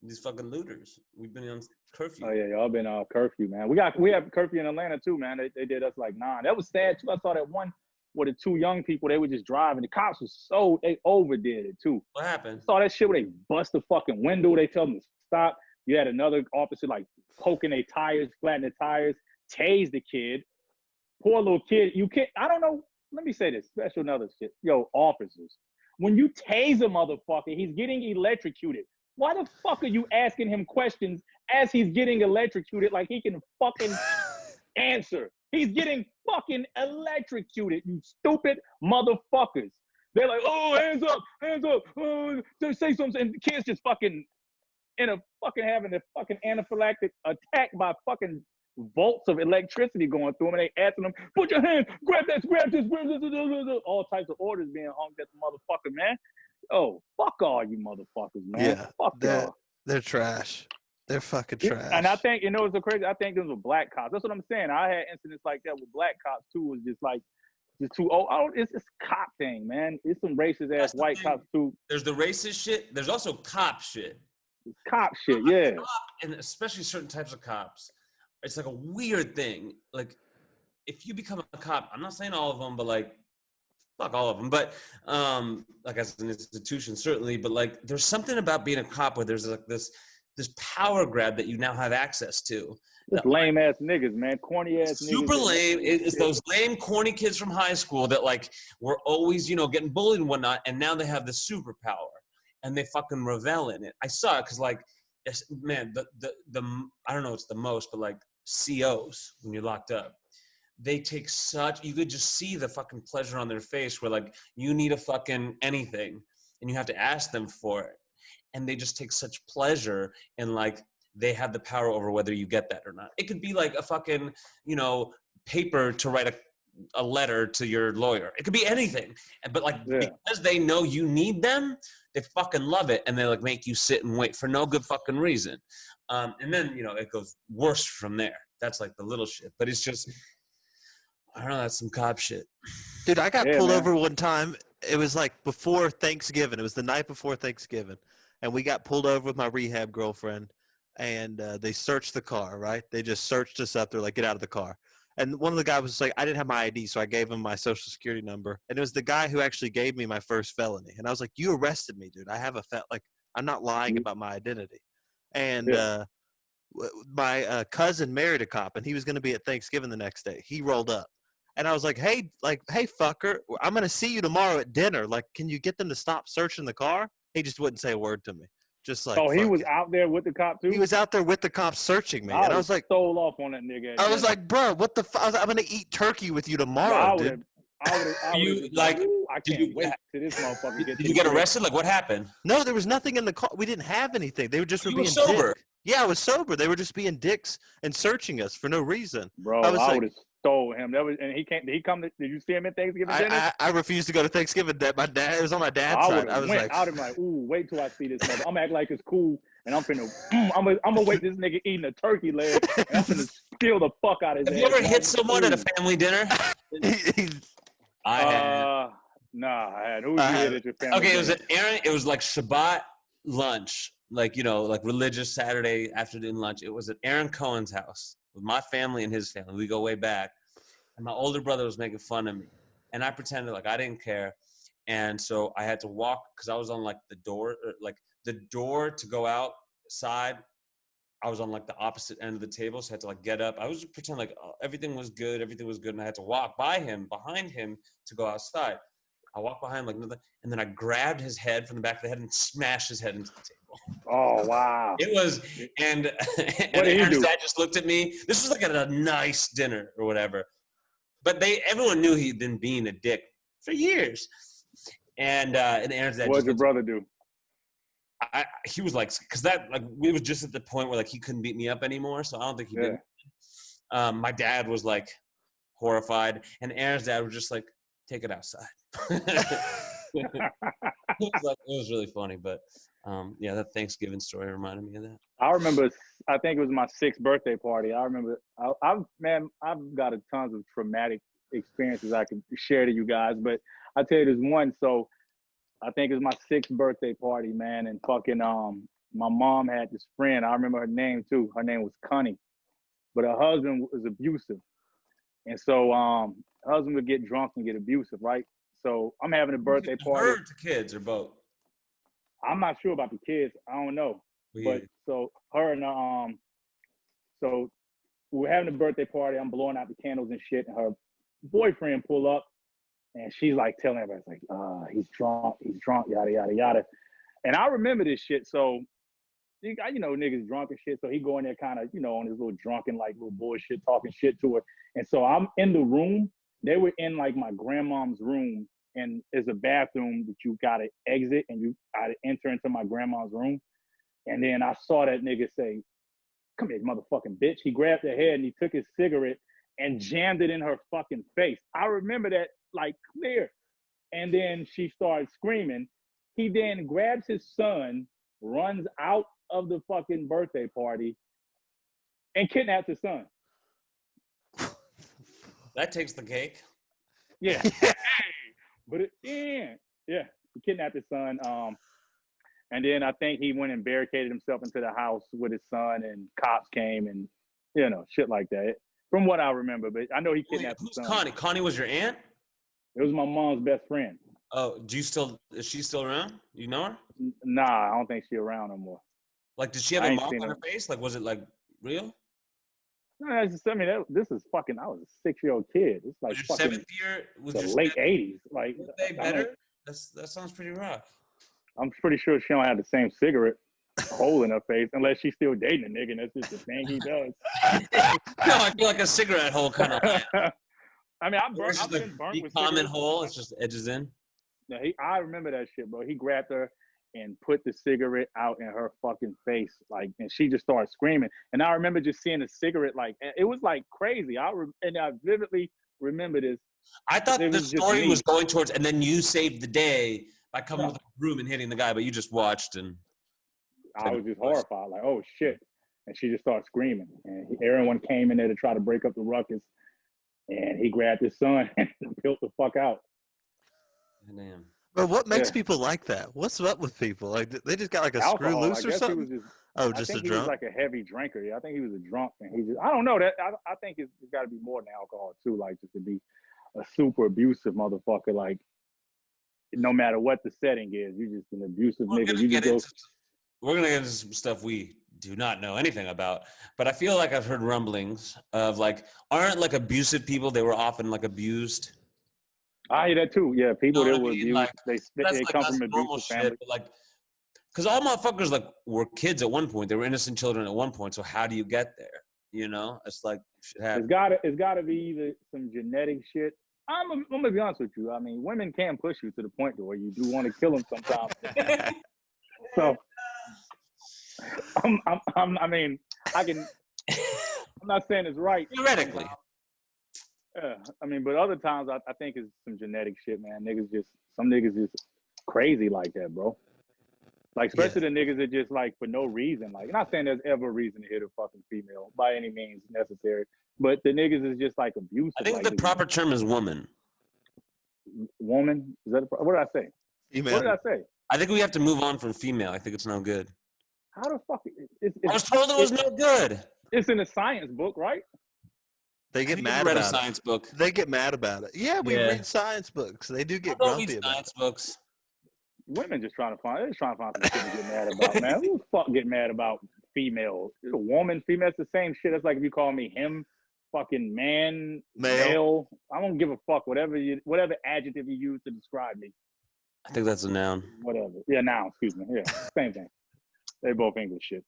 these fucking looters. We've been on curfew. Oh yeah, y'all been on curfew, man. We have curfew in Atlanta too, man. They did us like 9. That was sad too. I saw that one where the 2 young people, they were just driving. The cops was they overdid it too. What happened? I saw that shit where they bust the fucking window. They tell them to stop. You had another officer like poking their tires, flattening their tires, tased the kid. Poor little kid. You can't. I don't know. Let me say this. Special another shit. Yo, officers. When you tase a motherfucker, he's getting electrocuted. Why the fuck are you asking him questions as he's getting electrocuted like he can fucking answer? He's getting fucking electrocuted, you stupid motherfuckers. They're like, oh, hands up, oh, say something. And the kids just fucking having a fucking anaphylactic attack by fucking volts of electricity going through them, and they asking them, put your hands, grab this, all types of orders being hung at the motherfucker, man. Oh, fuck all you motherfuckers, man. Yeah, fuck y'all. They're trash. They're fucking trash. And I think, you know, it's so crazy. I think those were black cops. That's what I'm saying. I had incidents like that with black cops too. Was just like, just too. It's this cop thing, man. It's some racist ass white cops too. There's the racist shit. There's also cop shit. It's cop shit, yeah. And especially certain types of cops, it's like a weird thing. Like, if you become a cop, I'm not saying all of them, but like, fuck all of them. But like as an institution, certainly. But like, there's something about being a cop where there's like this power grab that you now have access to. Just lame ass niggas, man. Corny ass niggas. Super lame. It's those lame, corny kids from high school that like were always, you know, getting bullied and whatnot, and now they have the superpower and they fucking revel in it. I saw it because like, man, the I don't know, it's the most, but like COs when you're locked up, they take such, you could just see the fucking pleasure on their face where like you need a fucking anything and you have to ask them for it. And they just take such pleasure in like, they have the power over whether you get that or not. It could be like a fucking, you know, paper to write a letter to your lawyer. It could be anything. But like, because they know you need them, they fucking love it. And they like make you sit and wait for no good fucking reason. And then, you know, it goes worse from there. That's like the little shit. But it's just, I don't know, that's some cop shit. Dude, I got pulled over one time. It was like before Thanksgiving. It was the night before Thanksgiving. And we got pulled over with my rehab girlfriend. And they searched the car, right? They just searched us up. They're like, get out of the car. And one of the guys was like, I didn't have my ID, so I gave him my social security number. And it was the guy who actually gave me my first felony. And I was like, you arrested me, dude. I have like, I'm not lying about my identity. And my cousin married a cop, and he was going to be at Thanksgiving the next day. He rolled up. And I was like, hey, fucker, I'm going to see you tomorrow at dinner. Like, can you get them to stop searching the car? He just wouldn't say a word to me. Just like, he was out there with the cop too? He was out there with the cops searching me. And I was like, stole off on that nigga. I was like, bro, what the fuck? I'm going to eat turkey with you tomorrow, dude. I can't wait till this motherfucker gets. Did you get arrested? Like, what happened? No, there was nothing in the car. We didn't have anything. They were just being sober. Dicks. Yeah, I was sober. They were just being dicks and searching us for no reason. Bro, I would have stole him. And he came. Did he come? Did you see him at Thanksgiving dinner? I refused to go to Thanksgiving. It was on my dad's side. I was like, I'd have been like, ooh, wait till I see this mother. I'm acting like it's cool, and I'm gonna wait this nigga eating a turkey leg, and I'm gonna steal the fuck out of his ass. Have you ever hit someone at a family dinner? I had. Nah, I had. Who you hit at your family? Okay, it was like Shabbat lunch, like, you know, like religious Saturday afternoon lunch. It was at Aaron Cohen's house with my family and his family. We go way back, and my older brother was making fun of me, and I pretended like I didn't care, and so I had to walk because I was on like the door to go outside. I was on like the opposite end of the table, so I had to like get up. I was just pretending like everything was good, and I had to walk behind him to go outside. I walked behind like nothing, and then I grabbed his head from the back of the head and smashed his head into the table. Oh wow! It was, and Aaron's dad just looked at me. This was like at a nice dinner or whatever, but everyone knew he'd been being a dick for years. And Aaron's dad. What did your brother do? He was like, because we was just at the point where like he couldn't beat me up anymore, so I don't think he did. My dad was like horrified, and Aaron's dad was just like, take it outside. It was really funny, but that Thanksgiving story reminded me of that. I remember, I think it was my 6th birthday party. I remember, I've got tons of traumatic experiences I can share to you guys, but I'll tell you this one. So I think it was my 6th birthday party, man, and fucking my mom had this friend. I remember her name too. Her name was Connie, but her husband was abusive, and so her husband would get drunk and get abusive, right? So I'm having a birthday party. Her to kids or both? I'm not sure about the kids. I don't know. But so her and so we're having a birthday party. I'm blowing out the candles and shit, and her boyfriend pull up, and she's like telling everybody, like, he's drunk, yada yada yada. And I remember this shit. So you know, niggas drunk and shit. So he go in there kind of, you know, on his little drunken, like little bullshit, talking shit to her. And so I'm in the room. They were in like my grandmom's room, and there's a bathroom that you gotta exit and you gotta enter into my grandma's room. And then I saw that nigga say, "Come here, motherfucking bitch." He grabbed her head and he took his cigarette and jammed it in her fucking face. I remember that like clear. And then she started screaming. He then grabs his son, runs out of the fucking birthday party, and kidnaps his son. That takes the cake. Yeah. But he kidnapped his son. And then I think he went and barricaded himself into the house with his son, and cops came and, you know, shit like that. From what I remember, but I know he kidnapped his son. Who's Connie? Connie was your aunt? It was my mom's best friend. Oh, is she still around? You know her? Nah, I don't think she's around no more. Like, did she have a mark on her face? Like, was it like real? No, this is fucking. I was a 6-year-old kid. It's like fucking 7th year. Was the late '80s. Like, they better? That sounds pretty rough. I'm pretty sure she don't have the same cigarette hole in her face, unless she's still dating a nigga, and that's just the thing he does. No, I feel like a cigarette hole kind of. I mean, I've been burnt with common hole. It's just edges in. No, I remember that shit, bro. He grabbed her and put the cigarette out in her fucking face, like, and she just started screaming. And I remember just seeing the cigarette, like, it was like crazy. And I vividly remember this. I thought the story was going towards, and then you saved the day by coming with a broom and hitting the guy, but you just watched and. I was just horrified, like, oh shit. And she just started screaming. And everyone came in there to try to break up the ruckus. And he grabbed his son and built the fuck out. Damn. But what makes people like that? What's up with people? Like, they just got like a Alcohol, screw loose or something? Just a a drunk? He was like a heavy drinker. Yeah, I think he was a drunk, and he just, I don't know. I think it's got to be more than alcohol too. Like, just to be a super abusive motherfucker. Like, no matter what the setting is, you're just an abusive nigga. We're gonna get into some stuff we do not know anything about, but I feel like I've heard rumblings of like, aren't like abusive people, they were often like abused. I hear that too. Yeah, people that were abused, like, they come from abusive families. Like, because all motherfuckers like were kids at one point. They were innocent children at one point. So how do you get there? You know, it's like it's gotta be either some genetic shit. I'm gonna be honest with you. I mean, women can push you to the point to where you do want to kill them sometimes. So, I mean, I can. I'm not saying it's right. Theoretically. Yeah, I mean, but other times I think it's some genetic shit, man. Some niggas just crazy like that, bro. Like, especially the niggas that just like for no reason. Like, not saying there's ever a reason to hit a fucking female by any means necessary, but the niggas is just like abusive. I think like, the proper term is woman. Woman? Is that what did I say? Female. What did I say? I think we have to move on from female. I think it's no good. How the fuck? I was told it was no good. It's in a science book, right? They get mad about it. I read a science book. They get mad about it. Yeah, we read science books. They do get grumpy about science books. Women just trying to find some shit to get mad about, man. Who the fuck get mad about female? A woman, female, it's the same shit. That's like if you call me him, fucking man, male. I don't give a fuck. Whatever adjective you use to describe me. I think that's a noun. Whatever. Yeah, noun, excuse me. Yeah, same thing. They both English shit.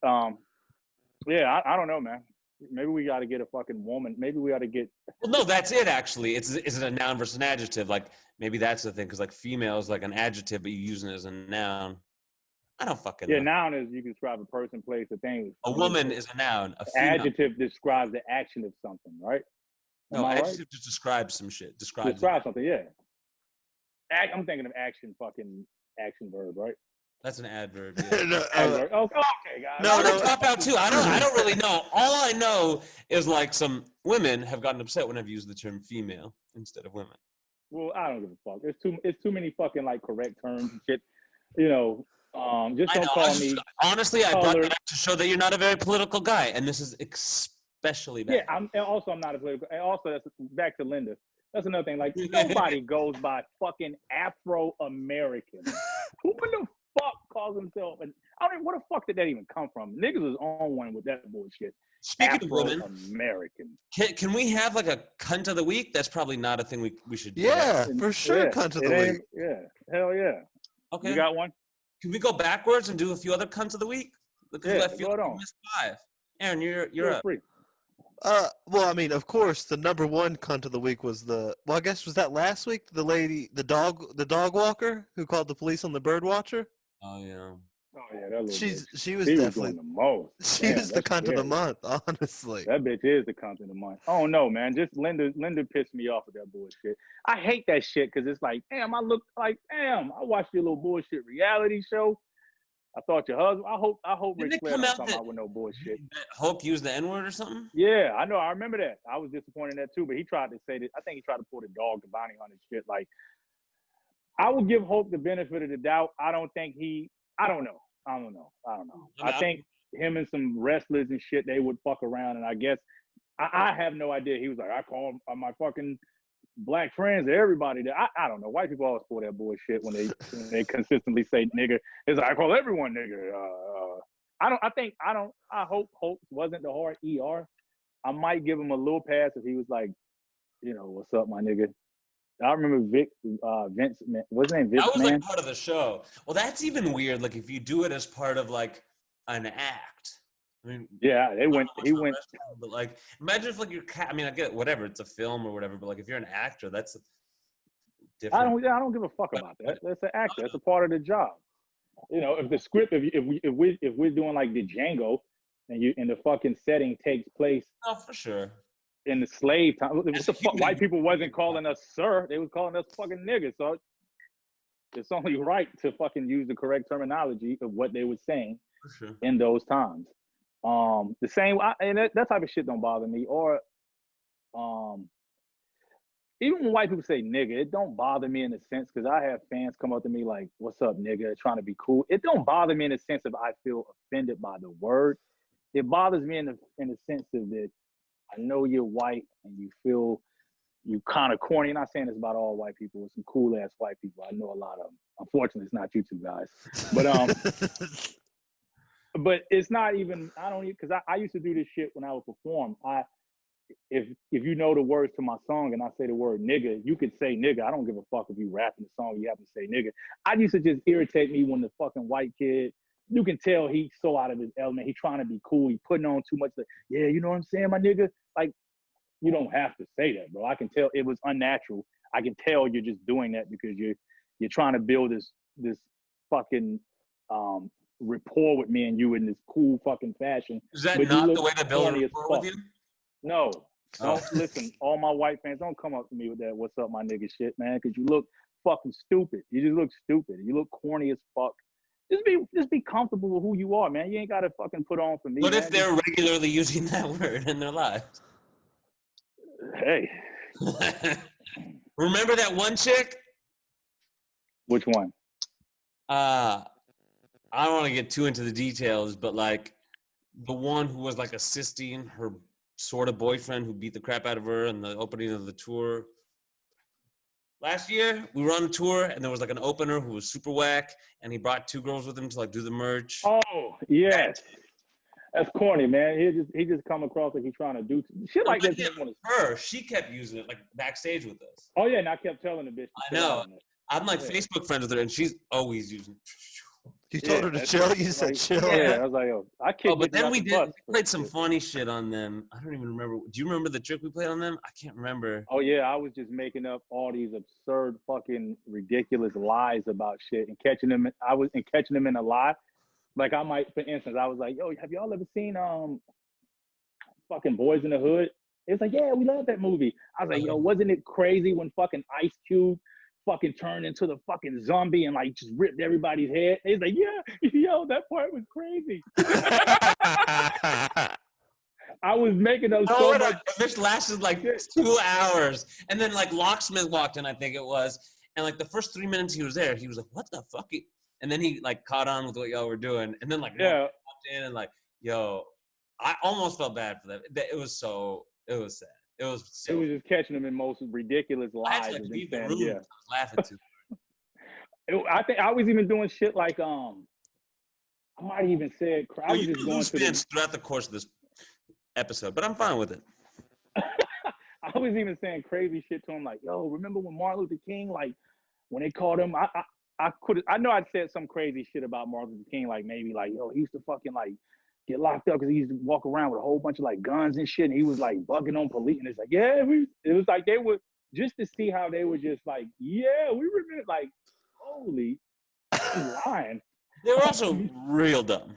Yeah, I don't know, man. Maybe we got to get a fucking woman. Maybe we got to get. Well, no, that's it. Actually, is it a noun versus an adjective? Like maybe that's the thing, because like female is like an adjective, but you using it as a noun. I don't fucking know. Yeah, noun is you can describe a person, place, a thing. A woman is a noun. A adjective describes the action of something, right? No, adjective just describes some shit. Describes something, yeah. I'm thinking of action verb, right? That's an adverb. Yeah. Okay, guys. No, Dropout too. I don't really know. All I know is like some women have gotten upset when I've used the term female instead of women. Well, I don't give a fuck. It's too many fucking like correct terms and shit. You know, just don't call me. Honestly, I brought that up to show that you're not a very political guy, and this is especially bad. Yeah, I'm not a political. And also, that's back to Linda. That's another thing. Like, nobody goes by fucking Afro-American. Who the fuck calls himself? Where the fuck did that even come from? Niggas was on one with that bullshit. Speaking of women, American. Can we have like a cunt of the week? That's probably not a thing we should do. Yeah, for sure, cunt of the week. Yeah, hell yeah. Okay. You got one? Can we go backwards and do a few other cunts of the week? Because Yeah, I feel go like you on. missed 5. Aaron, you're Feel up. free. Well, I mean, of course, the number one cunt of the week was I guess was that last week? The dog walker who called the police on the bird watcher. Oh yeah. Oh yeah, that little bitch. She was She was definitely doing the most. she Damn, was the that's cunt of the scary. month, honestly. That bitch is the content of mine. Oh no, man. Just Linda pissed me off with that bullshit. I hate that shit because it's like, damn, I watched your little bullshit reality show. I thought your husband. I hope Didn't Ric it Flair come don't out come that, out with no bullshit. that Hulk used the N-word or something? Yeah, I know. I remember that. I was disappointed in that too. But he tried to say that. I think he tried to pull the dog, the bounty hunter shit. Like, I would give Hulk the benefit of the doubt. I don't know. I think him and some wrestlers and shit, they would fuck around. And I guess I have no idea. He was like, I call my fucking black friends, everybody. I don't know. White people always pull that bullshit when they consistently say nigga. It's like, I call everyone nigga. I hope Hulk wasn't the hard ER. I might give him a little pass if he was like, what's up, my nigga. I remember Vince, what's his name? Vince That was Man? like part of the show. Well, that's even weird. Like if you do it as part of like an act. I mean, Yeah, he went. But like, imagine if like I mean, I get whatever. It's a film or whatever. But like, if you're an actor, that's different. I don't give a fuck about that. That's an actor. That's a part of the job. If the script, if we're doing like the Django, and the fucking setting takes place. Oh, for sure. In the slave time, what the fuck? White people wasn't calling us sir; they was calling us fucking niggas. So it's only right to fucking use the correct terminology of what they were saying in those times. The same, and that type of shit don't bother me. Or, even when white people say nigga, it don't bother me in the sense because I have fans come up to me like, "What's up, nigga?" Trying to be cool. It don't bother me in the sense of I feel offended by the word. It bothers me in the sense of that. I know you're white and you feel you kind of corny. I'm not saying this about all white people. It's some cool ass white people. I know a lot of them. Unfortunately, it's not you two guys. But it's not even. I don't because I used to do this shit when I would perform. If you know the words to my song and I say the word nigga, you could say nigga. I don't give a fuck if you rapping the song. You have to say nigga. I used to just irritate me when the fucking white kid. You can tell he's so out of his element. He's trying to be cool. He's putting on too much. Yeah, you know what I'm saying, my nigga? Like, you don't have to say that, bro. I can tell it was unnatural. I can tell you're just doing that because you're trying to build this fucking rapport with me and you in this cool fucking fashion. Is that not the way to build a rapport with you? No. Don't listen. All my white fans, don't come up to me with that "what's up, my nigga" shit, man, because you look fucking stupid. You just look stupid. You look corny as fuck. Just be comfortable with who you are, man. You ain't gotta fucking put on for me. What man. if they're regularly using that word in their lives? Hey. Remember that one chick? Which one? I don't want to get too into the details, but like the one who was like assisting her sort of boyfriend who beat the crap out of her in the opening of the tour. Last year, we were on a tour, and there was like an opener who was super whack, and he brought 2 girls with him to like do the merch. Oh, yes. That's corny, man. He just come across like he's trying to do shit like that. Her, she kept using it like backstage with us. Oh yeah, and I kept telling the bitch. I know. I'm like Facebook friends with her, and she's always using. You told her to chill. You said chill. Yeah, I was like, I kicked. But then we played some funny shit on them. I don't even remember. Do you remember the trick we played on them? I can't remember. Oh yeah, I was just making up all these absurd, fucking ridiculous lies about shit and catching them. Catching them in a lie. Like I might, for instance, I was like, "Yo, have y'all ever seen fucking Boys in the Hood?" It's like, "Yeah, we love that movie." I was like, "Yo, wasn't it crazy when fucking Ice Cube fucking turned into the fucking zombie and like just ripped everybody's head?" He's like, "Yeah, yo, that part was crazy." I was making up so much. This lasted like 2 hours, and then like Locksmith walked in, I think it was, and like the first 3 minutes he was there, he was like, "What the fuck?" And then he like caught on with what y'all were doing, and then like popped in and like, yo, I almost felt bad for that. It was sad. It was just catching them in most ridiculous lies. I had to like leave the room. I was laughing too hard. I think I was even doing shit like I might even said I was just going fans throughout the course of this episode, but I'm fine with it. I was even saying crazy shit to him like, "Yo, remember when Martin Luther King, like when they called him, I know I'd said some crazy shit about Martin Luther King, like maybe like, yo, he used to fucking like get locked up because he used to walk around with a whole bunch of like guns and shit, and he was like bugging on police, and it's like, yeah, it was like they would just to see how they were just like, yeah, we remember, like, holy, I'm lying. They were also real dumb.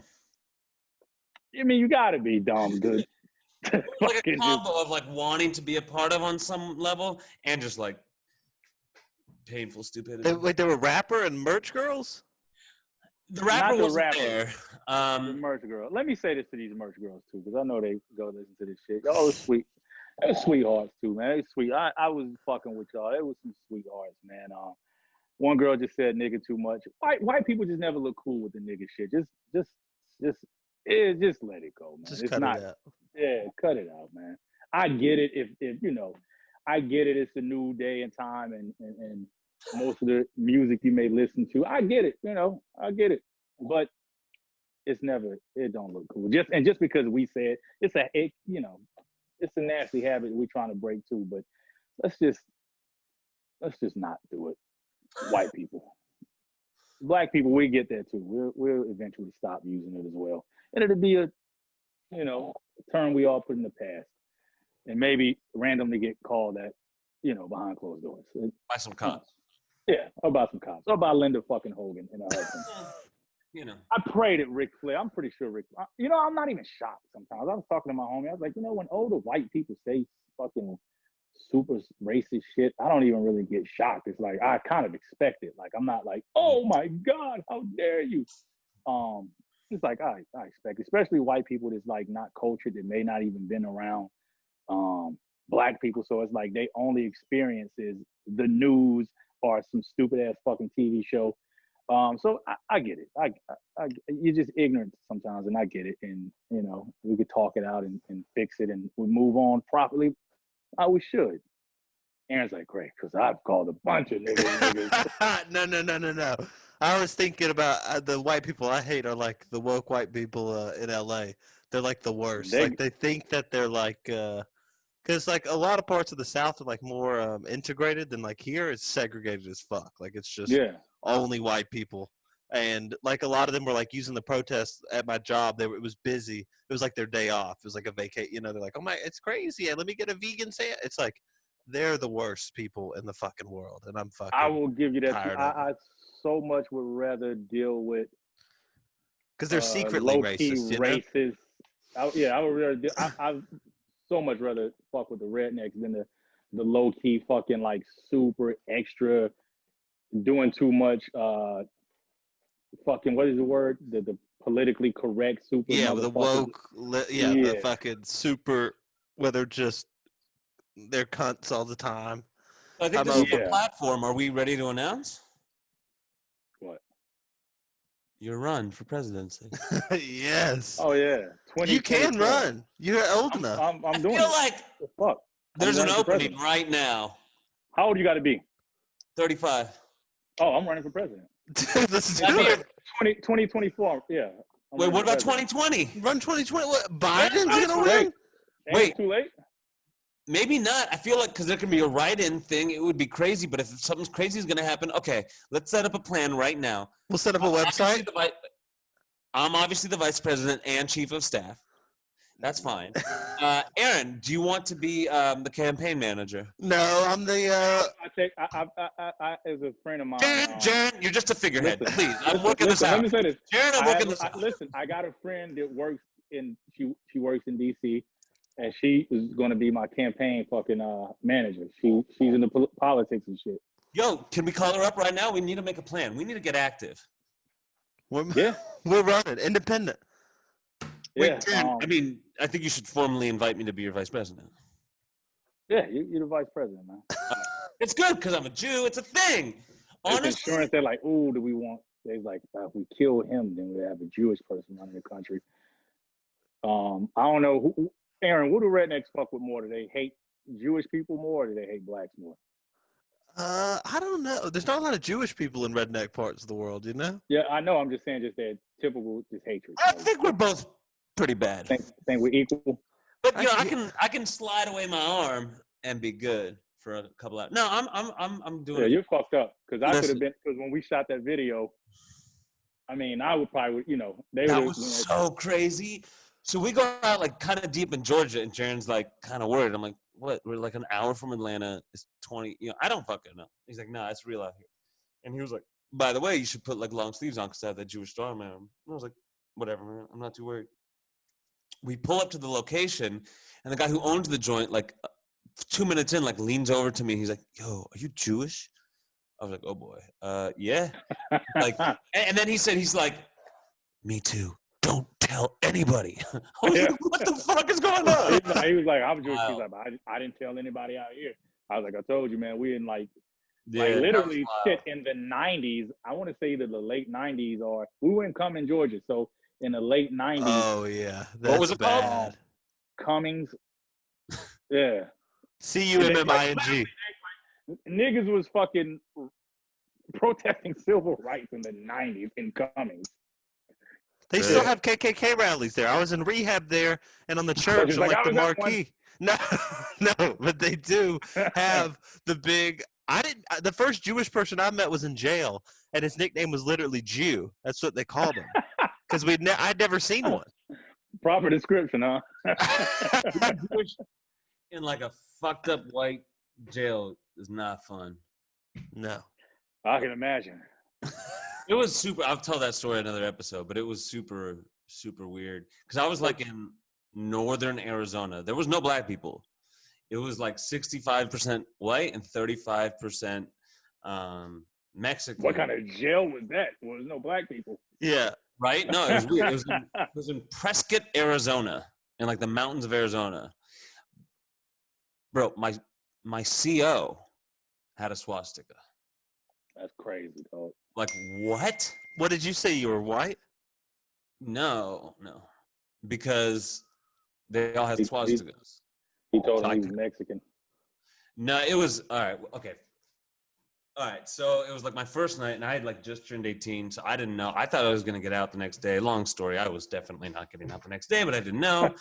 I mean, you gotta be dumb, dude. Like a combo of like wanting to be a part of on some level and just like painful stupidity. Wait, there were rapper and merch girls? The rapper wasn't rapper, there. The merch girl. Let me say this to these merch girls too, because I know they go listen to this shit. Y'all was sweet. They were sweethearts too, man. They was sweet. I was fucking with y'all. They was some sweethearts, man. One girl just said nigga too much. White people just never look cool with the nigga shit. Just let it go, man. Just it's cut not, it out. Yeah, cut it out, man. I get it if you know, I get it. It's a new day and time, and most of the music you may listen to, I get it. You know, I get it, but it don't look cool. Just because we said it's a nasty habit we're trying to break too. But let's just not do it. White people, black people, we get there too. We'll eventually stop using it as well, and it'll be a term we all put in the past, and maybe randomly get called at behind closed doors. By some cops. Yeah, or by some cops, or by Linda fucking Hogan and her husband. I prayed at Ric Flair. I'm pretty sure Ric. I'm not even shocked sometimes. I was talking to my homie. I was like, when older white people say fucking super racist shit, I don't even really get shocked. It's like I kind of expect it. Like I'm not like, oh my God, how dare you? It's like I expect, especially white people that's like not cultured, that may not even been around black people. So it's like they only experience is the news or some stupid ass fucking TV show. So I get it. You're just ignorant sometimes, and I get it. And we could talk it out and fix it, and we move on properly. We should. Aaron's like, great, because I've called a bunch of niggas. No. I was thinking about the white people I hate are like the woke white people in LA. They're like the worst. Like they think that they're like, because like a lot of parts of the South are like more integrated than like here. It's segregated as fuck. Like it's just only white people. And like a lot of them were like using the protests at my job. It was busy. It was like their day off. It was like a vacation. They're like, oh my, it's crazy. Let me get a vegan sandwich. It's like they're the worst people in the fucking world, and I'm fucking. I will give you that. I so much would rather deal with because they're secretly racist. Racist. I would rather. I so much rather fuck with the rednecks than the low key fucking like super extra doing too much. Fucking what is the word? The politically correct super. Yeah, the woke. The fucking super. Where they're just they're cunts all the time. I think this is the platform. Are we ready to announce? What? Your run for presidency. Yes. Oh yeah. You can run. You're old enough. I'm doing. I feel like fuck. There's an opening right now. How old you got to be? 35. Oh, I'm running for president. Let's do it. 2024. Yeah. Wait, what about 2020? Run 2020. What? Biden's gonna win? Wait, too late. Maybe not. I feel like because there can be a write-in thing, it would be crazy. But if something crazy is going to happen, okay, let's set up a plan right now. We'll set up a website. I'm obviously the vice president and chief of staff. That's fine. Aaron, do you want to be the campaign manager? No, I'm the. I as a friend of mine. Jarren, you're just a figurehead. Please, I'm working this out. Let me say this. Jarren, I'm working this out. Listen, I got a friend that works in. She works in D.C. and she is going to be my campaign fucking manager. She's in the politics and shit. Yo, can we call her up right now? We need to make a plan. We need to get active. We're running independent. Wait, Jarren, I think you should formally invite me to be your vice president. Yeah, you're the vice president, man. It's good because I'm a Jew. It's a thing. Honestly, insurance, they're like, "Ooh, do we want?" They're like, "If we kill him, then we have a Jewish person running the country." I don't know, Aaron. What do rednecks fuck with more? Do they hate Jewish people more, or do they hate blacks more? I don't know. There's not a lot of Jewish people in redneck parts of the world, you know? Yeah, I know. I'm just saying, just that typical hatred. I think we're both pretty bad. Think we're equal. But I can slide away my arm and be good for a couple hours. No, I'm doing. Yeah, it. you're fucked up. Because I could have Listen. been. Because when we shot that video, I mean, I would probably, they That would. was so crazy. So we go out like kind of deep in Georgia, and Jarren's like kind of worried. I'm like, what? We're like an hour from Atlanta. It's 20. I don't fucking know. He's like, nah, it's real out here. And he was like, by the way, you should put like long sleeves on because I have that Jewish star, man. And I was like, whatever, man. I'm not too worried. We pull up to the location, and the guy who owns the joint, like 2 minutes in, like leans over to me. He's like, yo, are you Jewish? I was like, oh boy, yeah. Like, and then he's like, me too. Don't tell anybody. I was like, what the fuck is going on? He was like, I'm Jewish. He's like, I didn't tell anybody out here. I was like, I told you, man. We in like literally shit in the 90s. I want to say either the late 90s or we were in Cumming, Georgia. So in the late 90s. Oh yeah, that's what was it bad. called? Cummings. Yeah. Cumming. Niggas was fucking protesting civil rights in the 90s in Cummings. They still have KKK rallies there. I was in rehab there and on the church on like the marquee. No, but they do have the big. The first Jewish person I met was in jail, and his nickname was literally Jew. That's what they called him because I'd never seen one. Proper description, huh? Jewish in like a fucked up white jail is not fun. No, I can imagine. It was super. I'll tell that story in another episode, but it was super, super weird because I was like in northern Arizona. There was no black people. It was like 65% white and 35% Mexican. What kind of jail was that? Well, there's no black people. Yeah. Right? No, it was weird. It was in Prescott, Arizona, in like the mountains of Arizona. Bro, my CO had a swastika. That's crazy, dog. Like, what? What did you say? You were white? No. Because they all had swastikas. He told him he was Mexican. No, it was, all right, okay. All right, so it was like my first night, and I had like just turned 18, so I didn't know. I thought I was going to get out the next day. Long story, I was definitely not getting out the next day, but I didn't know.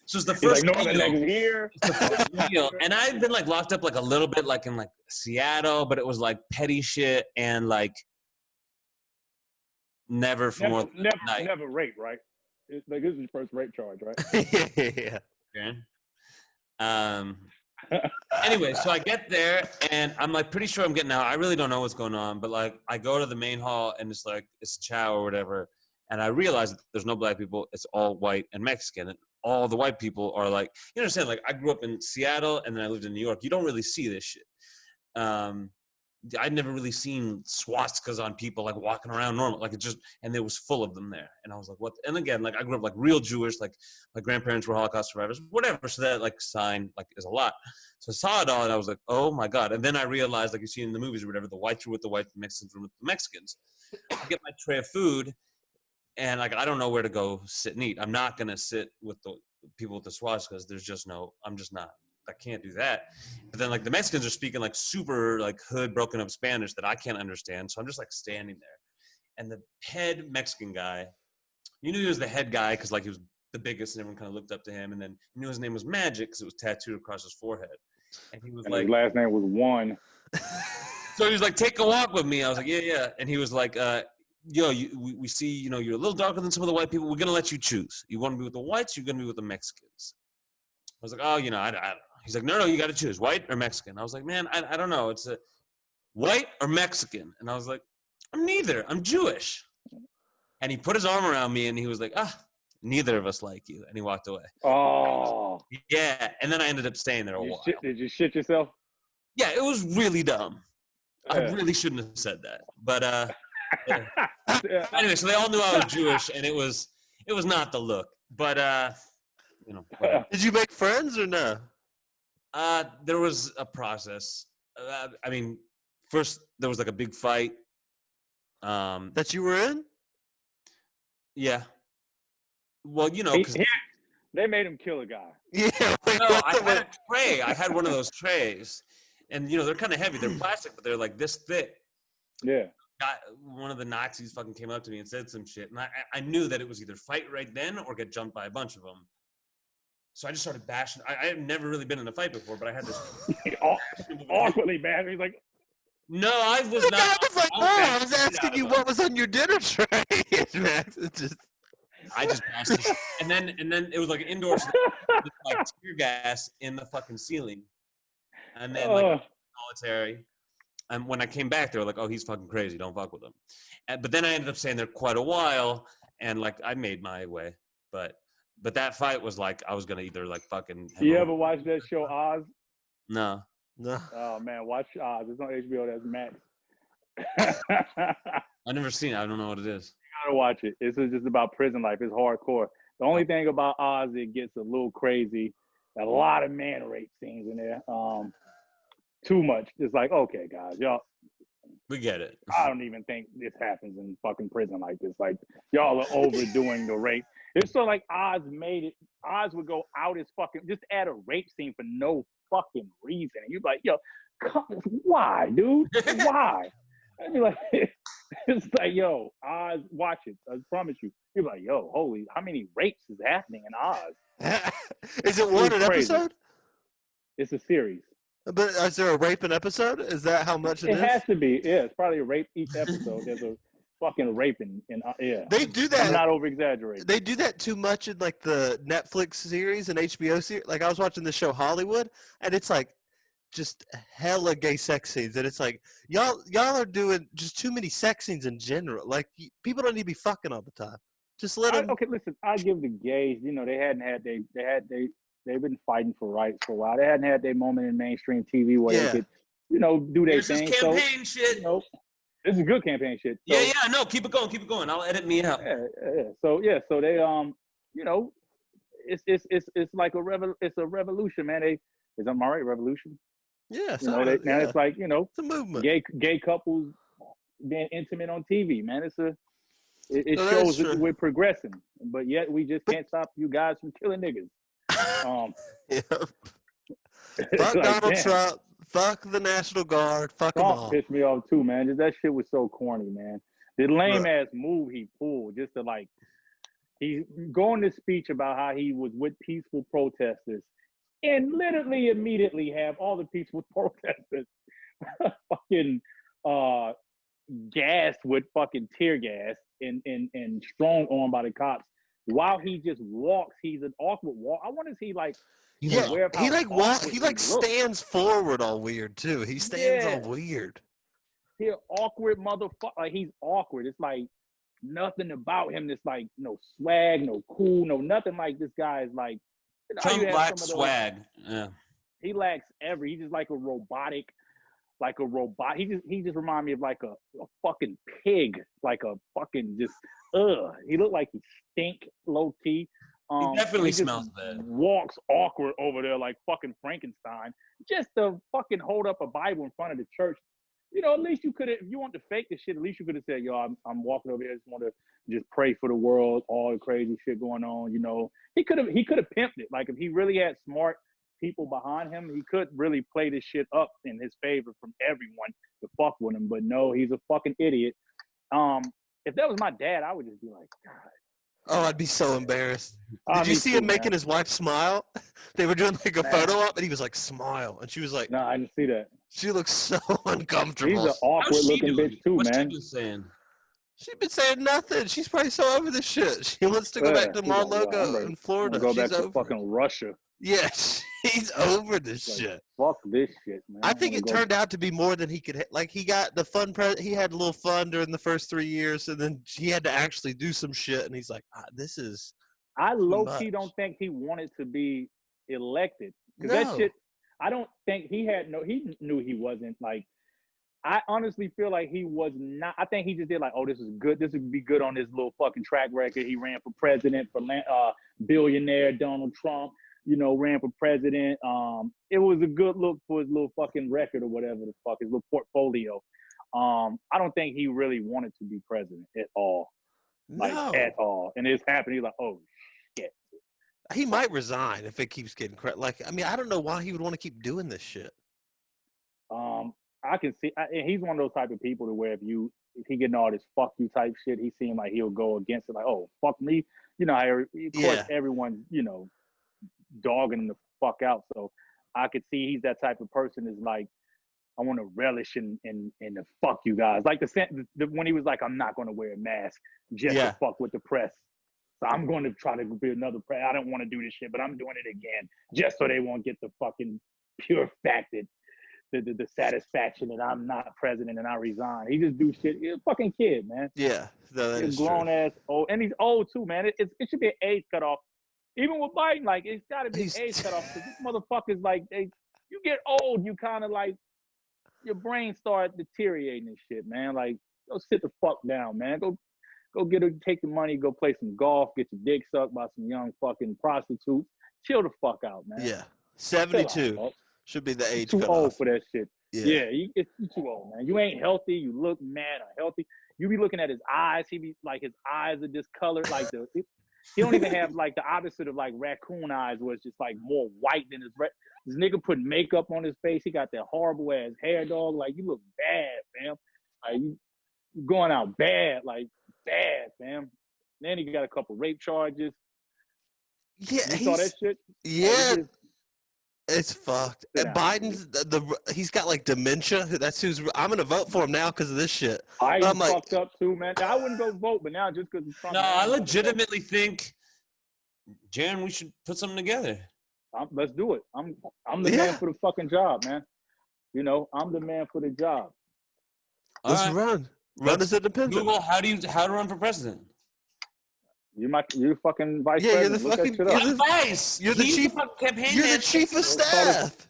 So it's the first like, no, the next year. And I've been like locked up like a little bit, like in like Seattle, but it was like petty shit and like never for more than a night. Never rape, right? It's like this is your first rape charge, right? Yeah. Okay. Anyway, so I get there and I'm like pretty sure I'm getting out. I really don't know what's going on, but like I go to the main hall and it's like it's chow or whatever, and I realize that there's no black people. It's all white and Mexican, and all the white people are like, you understand? Like I grew up in Seattle and then I lived in New York. You don't really see this shit. I'd never really seen swastikas on people like walking around normal, like it just, and there was full of them there. And I was like, what? And again, like I grew up like real Jewish, like my grandparents were Holocaust survivors, whatever. So that like sign like is a lot. So I saw it all and I was like, oh my God. And then I realized, like you see in the movies or whatever, the whites were with the whites, the Mexicans were with the Mexicans. I get my tray of food and like, I don't know where to go sit and eat. I'm not going to sit with the people with the swastikas. There's just no, I'm just not. I can't do that. But then like the Mexicans are speaking like super like hood broken up Spanish that I can't understand. So I'm just like standing there. And the head Mexican guy, you knew he was the head guy because like he was the biggest and everyone kind of looked up to him. And then you knew his name was Magic because it was tattooed across his forehead. And he was like, his last name was One. So he was like, take a walk with me. I was like, yeah. And he was like, yo, we see, you know, you're a little darker than some of the white people. We're going to let you choose. You want to be with the whites? You're going to be with the Mexicans. I was like, oh, you know, I don't know. He's like, no, you got to choose, white or Mexican. I was like, man, I don't know. It's a white or Mexican. And I was like, I'm neither. I'm Jewish. And he put his arm around me and he was like, neither of us like you. And he walked away. Oh. Yeah. And then I ended up staying there a while. Did you shit yourself? Yeah, it was really dumb. I really shouldn't have said that. But yeah. Anyway, so they all knew I was Jewish and it was not the look. But you know, whatever. Did you make friends or no? There was a process. I mean, first there was like a big fight. That you were in? Yeah. Well, you know, because they made him kill a guy. Yeah. No, I had a tray. I had one of those trays, and you know they're kind of heavy. They're plastic, but they're like this thick. Yeah. One of the Nazis fucking came up to me and said some shit, and I knew that it was either fight right then or get jumped by a bunch of them. So I just started bashing. I had never really been in a fight before, but I had this awkwardly bad. He's like, no, I was The not. guy was like, I no, was I was asking you what was on your dinner tray. Max, it's just... I just bashed this, and then it was like an indoor with like tear gas in the fucking ceiling, and then like solitary. And when I came back, they were like, "Oh, he's fucking crazy. Don't fuck with him." But then I ended up staying there quite a while, and like I made my way. But that fight was like I was gonna either like fucking. You ever watch that show Oz? No. Oh man, watch Oz. It's on HBO. That's Max. I've never seen it. I don't know what it is. You gotta watch it. It's just about prison life. It's hardcore. The only thing about Oz, it gets a little crazy. A lot of man rape scenes in there. Too much. It's like, okay, guys, y'all. We get it. I don't even think this happens in fucking prison like this. Like, y'all are overdoing the rape. It's so like Oz made it. Oz would go out as fucking, just add a rape scene for no fucking reason. And you'd be like, yo, why, dude? Why? I'd be like, it's like, yo, Oz, watch it. I promise you. You're like, yo, holy, how many rapes is happening in Oz? Is it one an episode? It's a series. But is there a rape an episode? Is that how much it is? It has to be. Yeah, it's probably a rape each episode. There's a fucking raping in yeah. They do that. I'm not over exaggerating. They do that too much in like the Netflix series and HBO series. Like I was watching the show Hollywood, and it's like just hella gay sex scenes, and it's like y'all are doing just too many sex scenes in general. Like people don't need to be fucking all the time. Just let them. Okay, listen. I give the gays. You know, they've been fighting for rights for a while. They hadn't had their moment in mainstream TV where they could, you know, do their thing. This is campaign shit. You know, this is good campaign shit. So, yeah, no, keep it going. I'll edit me out. Yeah. So they you know, it's like it's a revolution, man. Is that right? Revolution. Yeah. You know, now it's like, you know, it's a movement. Gay couples being intimate on TV, man. It shows that we're progressing, but yet we just can't stop you guys from killing niggas. Fuck like, Donald damn. Trump. Fuck the National Guard. Fuck them all. Pissed me off too, man. Just that shit was so corny, man. The lame ass move he pulled, just to like, he go on this speech about how he was with peaceful protesters, and literally immediately have all the peaceful protesters fucking gassed with fucking tear gas and strong arm by the cops. While he just walks, he's an awkward walk. I wonder if he like, he like stands forward all weird too. He stands all weird. He an awkward motherfucker. Like he's awkward. It's like nothing about him. It's like no swag, no cool, no nothing. Like this guy is like, you know, Trump lacks swag. Yeah. He lacks he's just like a robotic. Like a robot. He just remind me of like a fucking pig. Like a fucking just he looked like he stink low key. He definitely smells bad. Walks awkward over there like fucking Frankenstein. Just to fucking hold up a Bible in front of the church. You know, at least you could have, if you want to fake the shit, at least you could have said, yo, I'm walking over here, I just want to just pray for the world, all the crazy shit going on, you know. He could have pimped it. Like if he really had smart people behind him, he could really play this shit up in his favor from everyone to fuck with him. But no, he's a fucking idiot. If that was my dad, I would just be like, God. Oh, I'd be so embarrassed. Did you see him making his wife smile? They were doing like a photo op, and he was like, smile. And she was like, no, I didn't see that. She looks so uncomfortable. She's an awkward looking bitch too, What's man. she saying? She's been saying nothing. She's probably so over this shit. She wants to go back to Mar-a-Lago in Florida. Go back she's to over. fucking Russia. Yeah, she's over this shit. Fuck this shit, man. I think it turned out to be more than he could. Like he got the fun. He had a little fun during the first 3 years, and then he had to actually do some shit. And he's like, "This is." I low key don't think he wanted to be elected because that shit. I don't think he knew he wasn't like. I honestly feel like he was not. I think he just did like, oh, this is good. This would be good on his little fucking track record. He ran for president for billionaire Donald Trump. You know, ran for president. It was a good look for his little fucking record or whatever the fuck, his little portfolio. I don't think he really wanted to be president at all. Like, at all. And it's happened. He's like, oh, shit. He might resign if it keeps getting like, I mean, I don't know why he would want to keep doing this shit. I can see, and he's one of those type of people to where if he getting all this fuck you type shit, he seemed like he'll go against it. Like, oh, fuck me. You know, of course, everyone, you know, dogging him the fuck out. So I could see he's that type of person is like, I want to relish in the fuck you guys. Like when he was like, I'm not going to wear a mask just to fuck with the press. So I'm going to try to be another press. I don't want to do this shit, but I'm doing it again just so they won't get the fucking pure fact that the satisfaction that I'm not president and I resign. He just do shit. He's a fucking kid, man. Yeah, no, that he's is grown true. ass old, and he's old too, man. It should be an age cutoff. Even with Biden, like it's got to be an age cutoff because this motherfuckers like you get old, you kind of like your brain start deteriorating and shit, man. Like go sit the fuck down, man. Go take the money, go play some golf, get your dick sucked by some young fucking prostitutes. Chill the fuck out, man. Yeah, 72 out, should be the age too cutoff. old for that shit. Yeah, you too old, man. You ain't healthy. You look mad unhealthy. You be looking at his eyes. He be like his eyes are discolored. Like he don't even have like the opposite of like raccoon eyes, where it's just like more white than his This nigga put makeup on his face. He got that horrible ass hair, dog. Like you look bad, fam. Like you going out bad, like bad, fam. Then he got a couple rape charges. Yeah, you saw that shit. Yeah. Like, it's fucked. And Biden's he's got like dementia. That's who's I'm gonna vote for him now because of this shit. I'm like, fucked up too, man. I wouldn't go vote, but now just because Trump. No, I legitimately think, Jarren, we should put something together. Let's do it. I'm the man for the fucking job, man. You know, I'm the man for the job. Let's run. Run as independent. Google how to run for president. You're fucking vice president. You're the chief campaign. You're the chief of staff.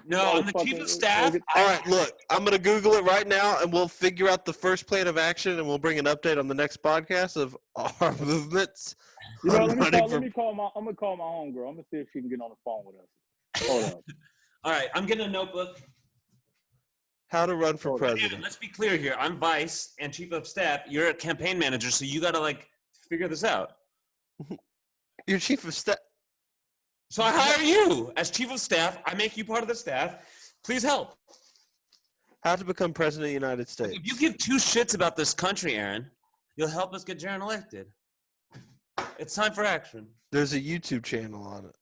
No, I'm the chief of staff. All right, look, I'm gonna Google it right now, and we'll figure out the first plan of action, and we'll bring an update on the next podcast of our movements. You know, I'm gonna call my homegirl. I'm gonna see if she can get on the phone with us. Hold on. All right, I'm getting a notebook. How to run for president. Let's be clear here. I'm vice and chief of staff. You're a campaign manager, so you gotta like figure this out. You're chief of staff. So I hire you as chief of staff. I make you part of the staff. Please help. How to become president of the United States. If you give two shits about this country, Aaron, you'll help us get Jarren elected. It's time for action. There's a YouTube channel on it.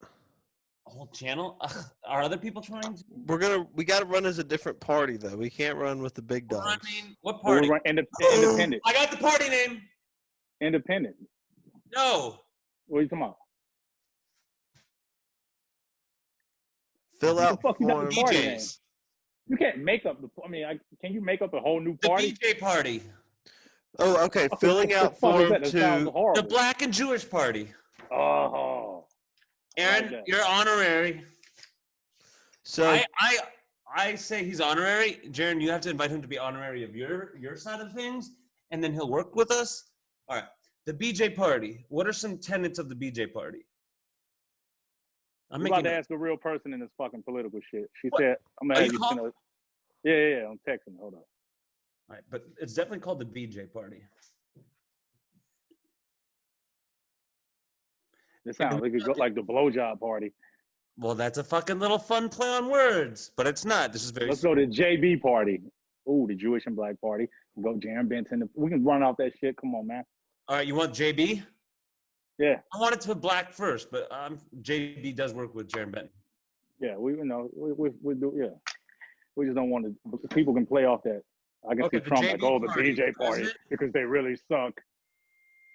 A whole channel? Are other people trying to? We got to run as a different party though. We can't run with the big dogs. I mean, what party? Independent. I got the party name. Independent. No. What are you talking about? Fill out form. DJs. You can't make up can you make up a whole new party? The DJ party. Oh, okay. Filling out form to the Black and Jewish party. Oh. Aaron, you're honorary. So I say he's honorary. Jarren, you have to invite him to be honorary of your side of things, and then he'll work with us. All right. The BJ party. What are some tenets of the BJ party? I'm about to ask a real person in this fucking political shit. She said, "I'm gonna have you send a." Yeah. I'm texting. Hold on. All right, but it's definitely called the BJ party. It sounds like the blowjob party. Well, that's a fucking little fun play on words, but it's not. This is very. Let's go to JB party. Ooh, the Jewish and Black party. Go Jarren Benton. We can run off that shit. Come on, man. All right, you want JB? Yeah. I wanted to put Black first, but JB does work with Jarren Benton. Yeah, we do. Yeah, we just don't want to. People can play off that. I can see Trump like, the BJ party because they really suck.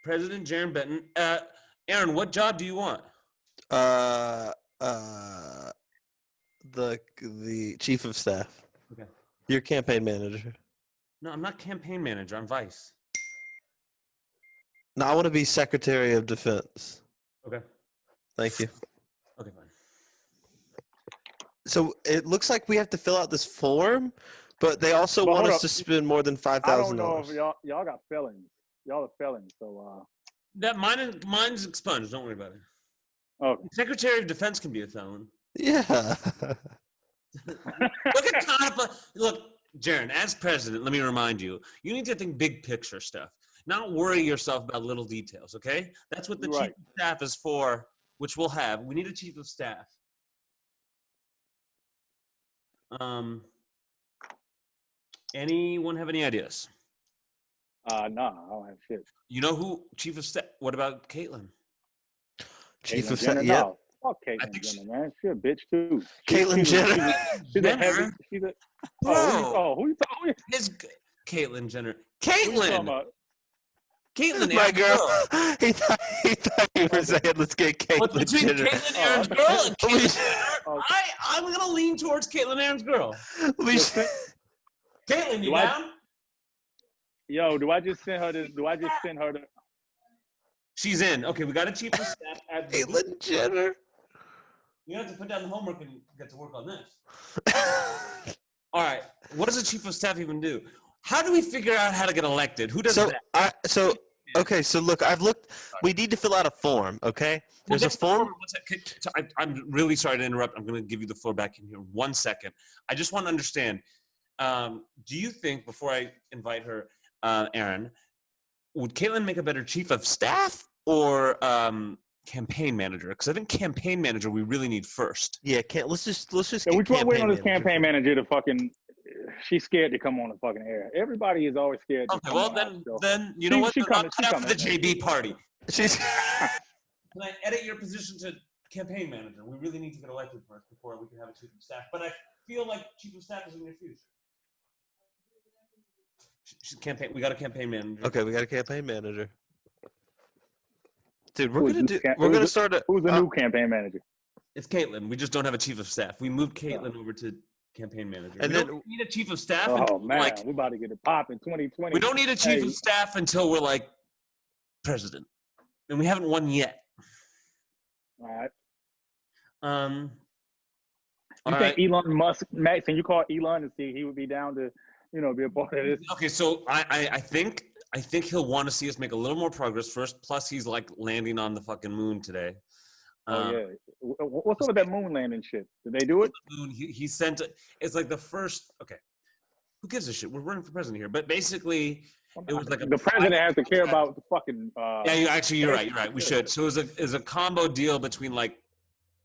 President Jarren Benton. Aaron, what job do you want? The chief of staff. Okay. You're campaign manager. No, I'm not campaign manager. I'm vice. No, I want to be Secretary of Defense. Okay. Thank you. Okay, fine. So it looks like we have to fill out this form, but they also want us to spend more than $5,000. I don't know if y'all got felons. Y'all are felons, so that mine's expunged. Don't worry about it. Oh, Secretary of Defense can be a felon. Yeah. Look, Jarren, as president, let me remind you, you need to think big picture stuff. Not worry yourself about little details, okay? That's what the chief of staff is for, which we'll have. We need a chief of staff. Anyone have any ideas? No, I don't have shit. You know who chief of staff? What about Caitlin? Chief of staff? Yeah. Fuck Caitlyn Jenner, man. She a bitch too. Caitlyn Jenner. She's a heavy. She's a. Bro. Who you talking? His Caitlyn Jenner. Who you talking Caitlyn. about? Caitlyn, My Aaron's girl. He thought you were saying, let's get What's Caitlyn between Jenner. Caitlyn Aaron's girl and Caitlyn Oh. Jenner? I'm gonna lean towards Caitlyn Aaron's girl. Caitlyn, you down? Yo, do I just send her this? Do I just send her the? She's in. Okay, we got a chief of staff at Caitlyn Jenner. You have to put down the homework and get to work on this. All right. What does a chief of staff even do? How do we figure out how to get elected? Who does that? Okay, so look, I've looked. We need to fill out a form, okay? There's a form. I'm really sorry to interrupt. I'm going to give you the floor back in here 1 second. I just want to understand. Do you think, before I invite her, Aaron, would Caitlyn make a better chief of staff or campaign manager? Because I think campaign manager we really need first. Yeah, let's just Yeah, we're waiting on this campaign manager to fucking. She's scared to come on the fucking air. Everybody is always scared. Okay, well then you know what? I'm after the JB party. Can I edit your position to campaign manager? We really need to get elected first before we can have a chief of staff. But I feel like chief of staff is in your future. We got a campaign manager. Okay, we got a campaign manager. Dude, we're gonna start a. Who's the new campaign manager? It's Caitlyn. We just don't have a chief of staff. We moved Caitlyn over to campaign manager. And we then don't need a chief of staff. Oh man, we're about to get it popping 2020. We don't need a chief of staff until we're like president, and we haven't won yet. All right. You think Elon Musk, Max, and you call Elon and see he would be down to, be a part of this? Okay, so I think he'll want to see us make a little more progress first. Plus, he's like landing on the fucking moon today. Oh yeah. What's up with that moon landing shit? Did they do it? He sent it. It's like the first. Okay, who gives a shit? We're running for president here, but basically, it was like the president has to care about the fucking. Yeah, you're right. You're right. We should. So it was a combo deal between like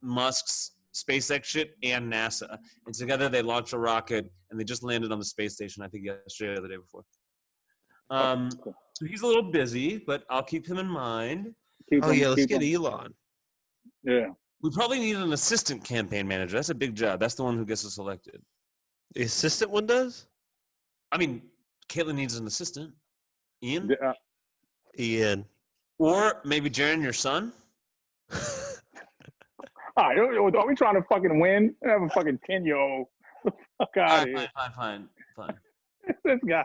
Musk's SpaceX shit and NASA, and together they launched a rocket and they just landed on the space station. I think yesterday or the day before. So he's a little busy, but I'll keep him in mind. Let's get Elon. Yeah. We probably need an assistant campaign manager. That's a big job. That's the one who gets us elected. The assistant one does? I mean, Caitlyn needs an assistant. Ian? Ian. Or maybe Jarren, your son? All right, are we trying to fucking win? I have a fucking 10-year-old. Fuck out of here. Fine. This guy.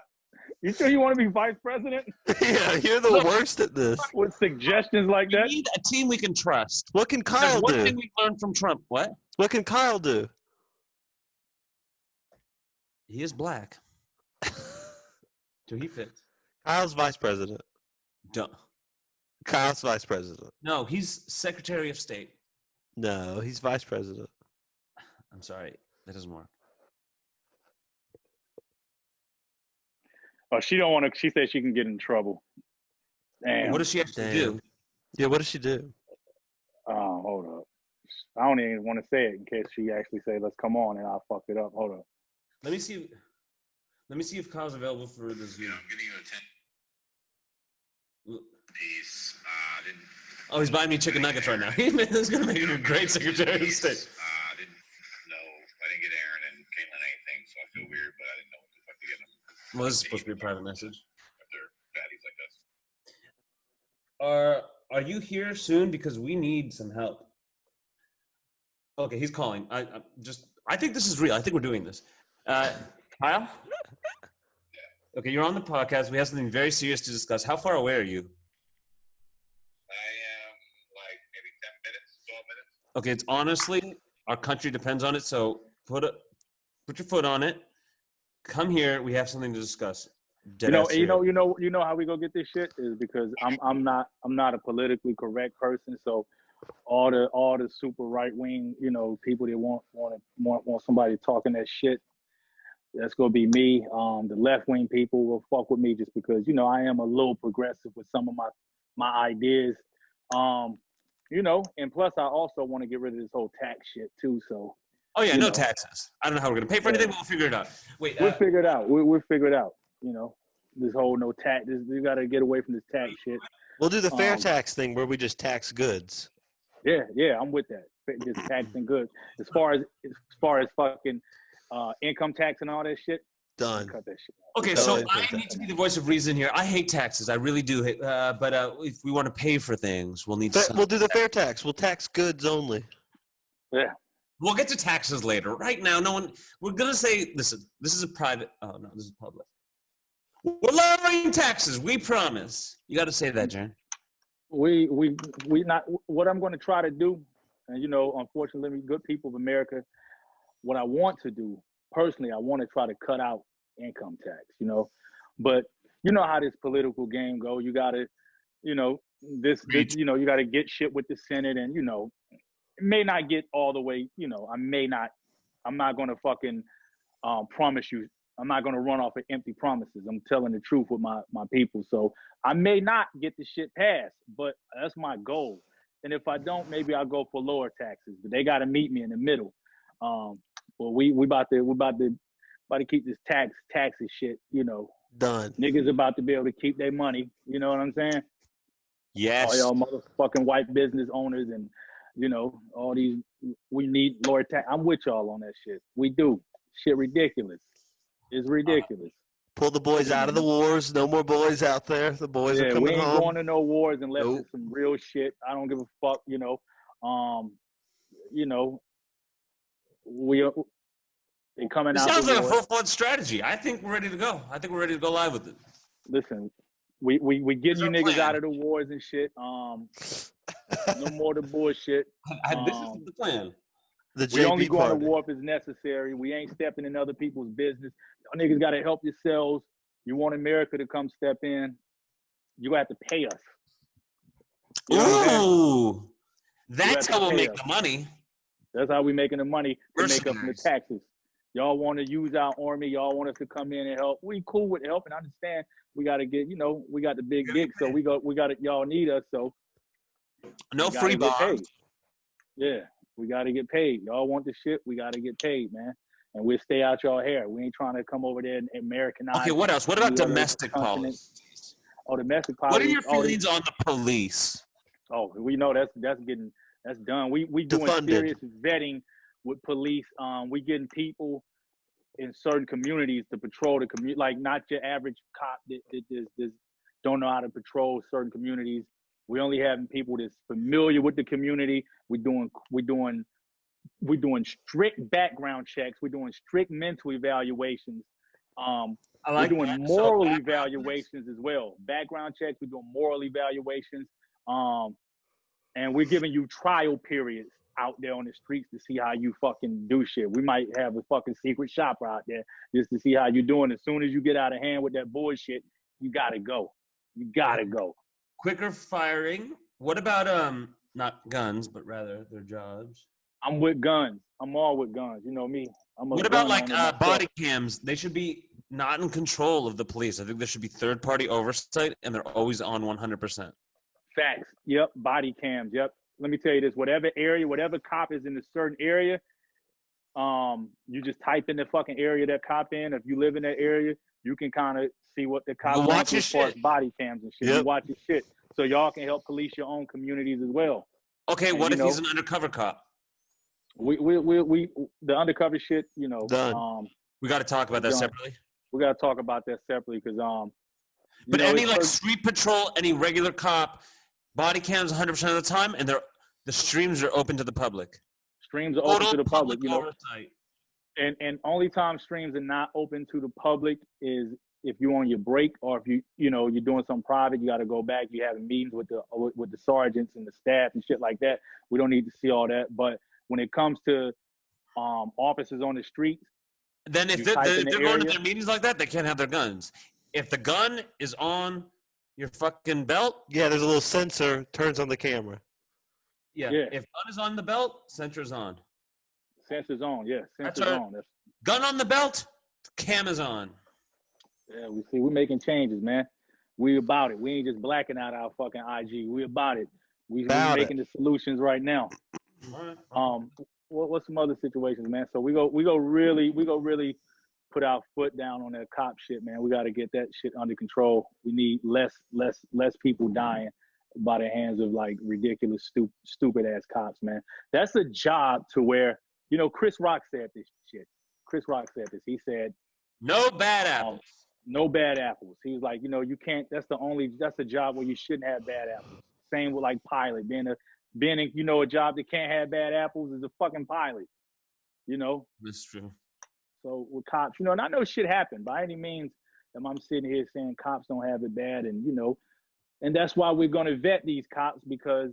You sure you want to be vice president? Yeah, you're the worst at this. With suggestions like that? We need a team we can trust. What can Kyle do? One thing we learned from Trump. What? What can Kyle do? He is black. So he fits. Kyle's vice president. Duh. Kyle's vice president. No, he's Secretary of State. No, he's vice president. I'm sorry. That doesn't work. Oh, she don't want to. She said she can get in trouble. Damn. What does she actually do? Yeah, what does she do? Hold up. I don't even want to say it in case she actually say, "Let's come on," and I'll fuck it up. Hold up. Let me see if Kyle's available for the Zoom. Yeah, I'm getting you a 10 piece. Oh, he's buying me chicken nuggets right now. He's going to make him a great Secretary of State. I didn't get Aaron and Caitlyn anything, so I feel weird, but I didn't know what the fuck to get them. Well, this is supposed to be a private message. If they're baddies like us. Are you here soon? Because we need some help. Okay, he's calling. I think this is real. I think we're doing this. Kyle? Okay, you're on the podcast. We have something very serious to discuss. How far away are you? I am like maybe 10 minutes, 12 minutes. Okay, it's honestly, our country depends on it. So put your foot on it. Come here. We have something to discuss. You know how we go get this shit is because I'm not a politically correct person. So all the super right wing, people that want somebody talking that shit. That's gonna be me. The left wing people will fuck with me just because I am a little progressive with some of my ideas. And plus I also want to get rid of this whole tax shit too. So. Oh yeah, no taxes. I don't know how we're gonna pay for anything, but we'll figure it out. Wait, we'll figure it out. We'll figure it out. This whole no tax. We gotta get away from this tax shit. We'll do the fair tax thing where we just tax goods. Yeah, I'm with that. just taxing goods. As far as fucking income tax and all that shit, Done. cut that shit. Okay, so I need to be the voice of reason here. I hate taxes. I really do. But if we want to pay for things, we'll need to. We'll do the fair tax. We'll tax goods only. Yeah. We'll get to taxes later. Right now, no one. We're gonna say, listen. This is a private. Oh no, this is public. We're lowering taxes. We promise. You got to say that, Jarren. We not. What I'm going to try to do, and unfortunately, good people of America, what I want to do personally, I want to try to cut out income tax. But you know how this political game go. You got to, you got to get shit with the Senate, and it may not get all the way. I'm not going to fucking promise you. I'm not going to run off of empty promises. I'm telling the truth with my people. So I may not get the shit passed, but that's my goal. And if I don't, maybe I'll go for lower taxes. But they got to meet me in the middle. Well, we about to keep this taxes shit. Done. Niggas about to be able to keep their money. You know what I'm saying? Yes. All y'all motherfucking white business owners and all these. We need lower tax. I'm with y'all on that shit. We do. Shit ridiculous. It's ridiculous. Pull the boys out of the wars. No more boys out there. The boys are coming we ain't home. going to no wars unless it's some real shit. I don't give a fuck. They coming out. It sounds like a full-fledged strategy. I think we're ready to go. I think we're ready to go live with it. Listen, we getting you niggas out of the wars and shit. No more the bullshit. This is the plan. We only go to war if it's necessary. We ain't stepping in other people's business. Y'all niggas got to help yourselves. You want America to come step in, you have to pay us. Ooh, that's how we'll make the money. That's how we making the money to make up from the taxes. Y'all want to use our army. Y'all want us to come in and help. We cool with helping. I understand. We got to get, we got the big dick, so we got it. Y'all need us, so no free bombs. Yeah. We got to get paid. Y'all want the shit, we got to get paid, man. And we'll stay out y'all hair. We ain't trying to come over there and Americanize. Okay, what else? What about domestic policy? Oh, domestic policy. What are your feelings on the police? Oh, we know that's done. We doing serious vetting with police. We getting people in certain communities to patrol the community, like not your average cop that don't know how to patrol certain communities. We only having people that's familiar with the community. We're doing strict background checks. We're doing strict mental evaluations. We're doing moral evaluations as well. Background checks. We're doing moral evaluations. And we're giving you trial periods out there on the streets to see how you fucking do shit. We might have a fucking secret shopper out there just to see how you're doing. As soon as you get out of hand with that bullshit, you gotta go. You gotta go. Quicker firing. What about not guns, but rather their jobs? I'm with guns. I'm all with guns. You know me. What about like body cams? They should be not in control of the police. I think there should be third-party oversight, and they're always on 100%. Facts. Yep. Body cams. Yep. Let me tell you this. Whatever area, whatever cop is in a certain area, you just type in the fucking area that cop in. If you live in that area, you can kind of see what the cop wants as far as body cams and shit. Yep. You watch your shit. So y'all can help police your own communities as well. Okay, and what if he's an undercover cop? We the undercover shit, done. We got to talk about that separately. We got to talk about that separately because But any like street patrol, any regular cop, body cams 100% of the time, and the streams are open to the public. Streams are open to the public, oversight. And only time streams are not open to the public is if you're on your break or if you're doing something private, you got to go back. You having meetings with the sergeants and the staff and shit like that. We don't need to see all that. But when it comes to officers on the streets, then if they're going to their meetings like that, they can't have their guns. If the gun is on your fucking belt, there's a little sensor turns on the camera. Yeah. If gun is on the belt, sensor's on. Sensor's on, yeah. Sensor's on. Gun on the belt, cam is on. Yeah, we're making changes, man. We about it. We ain't just blacking out our fucking IG. We about it. We're making the solutions right now. What's some other situations, man? So we go really put our foot down on that cop shit, man. We got to get that shit under control. We need less people dying. by the hands of like ridiculous, stupid ass cops, man. That's a job to where, you know, Chris Rock said this shit. Chris Rock said this. He said, no bad apples. No bad apples. He was like, you know, you can't, that's a job where you shouldn't have bad apples. Same with like pilot, being you know, a job that can't have bad apples is a fucking pilot, you know? That's true. So with cops, you know, and I know shit happened by any means. I'm sitting here saying cops don't have it bad, and you know, and that's why we're going to vet these cops, because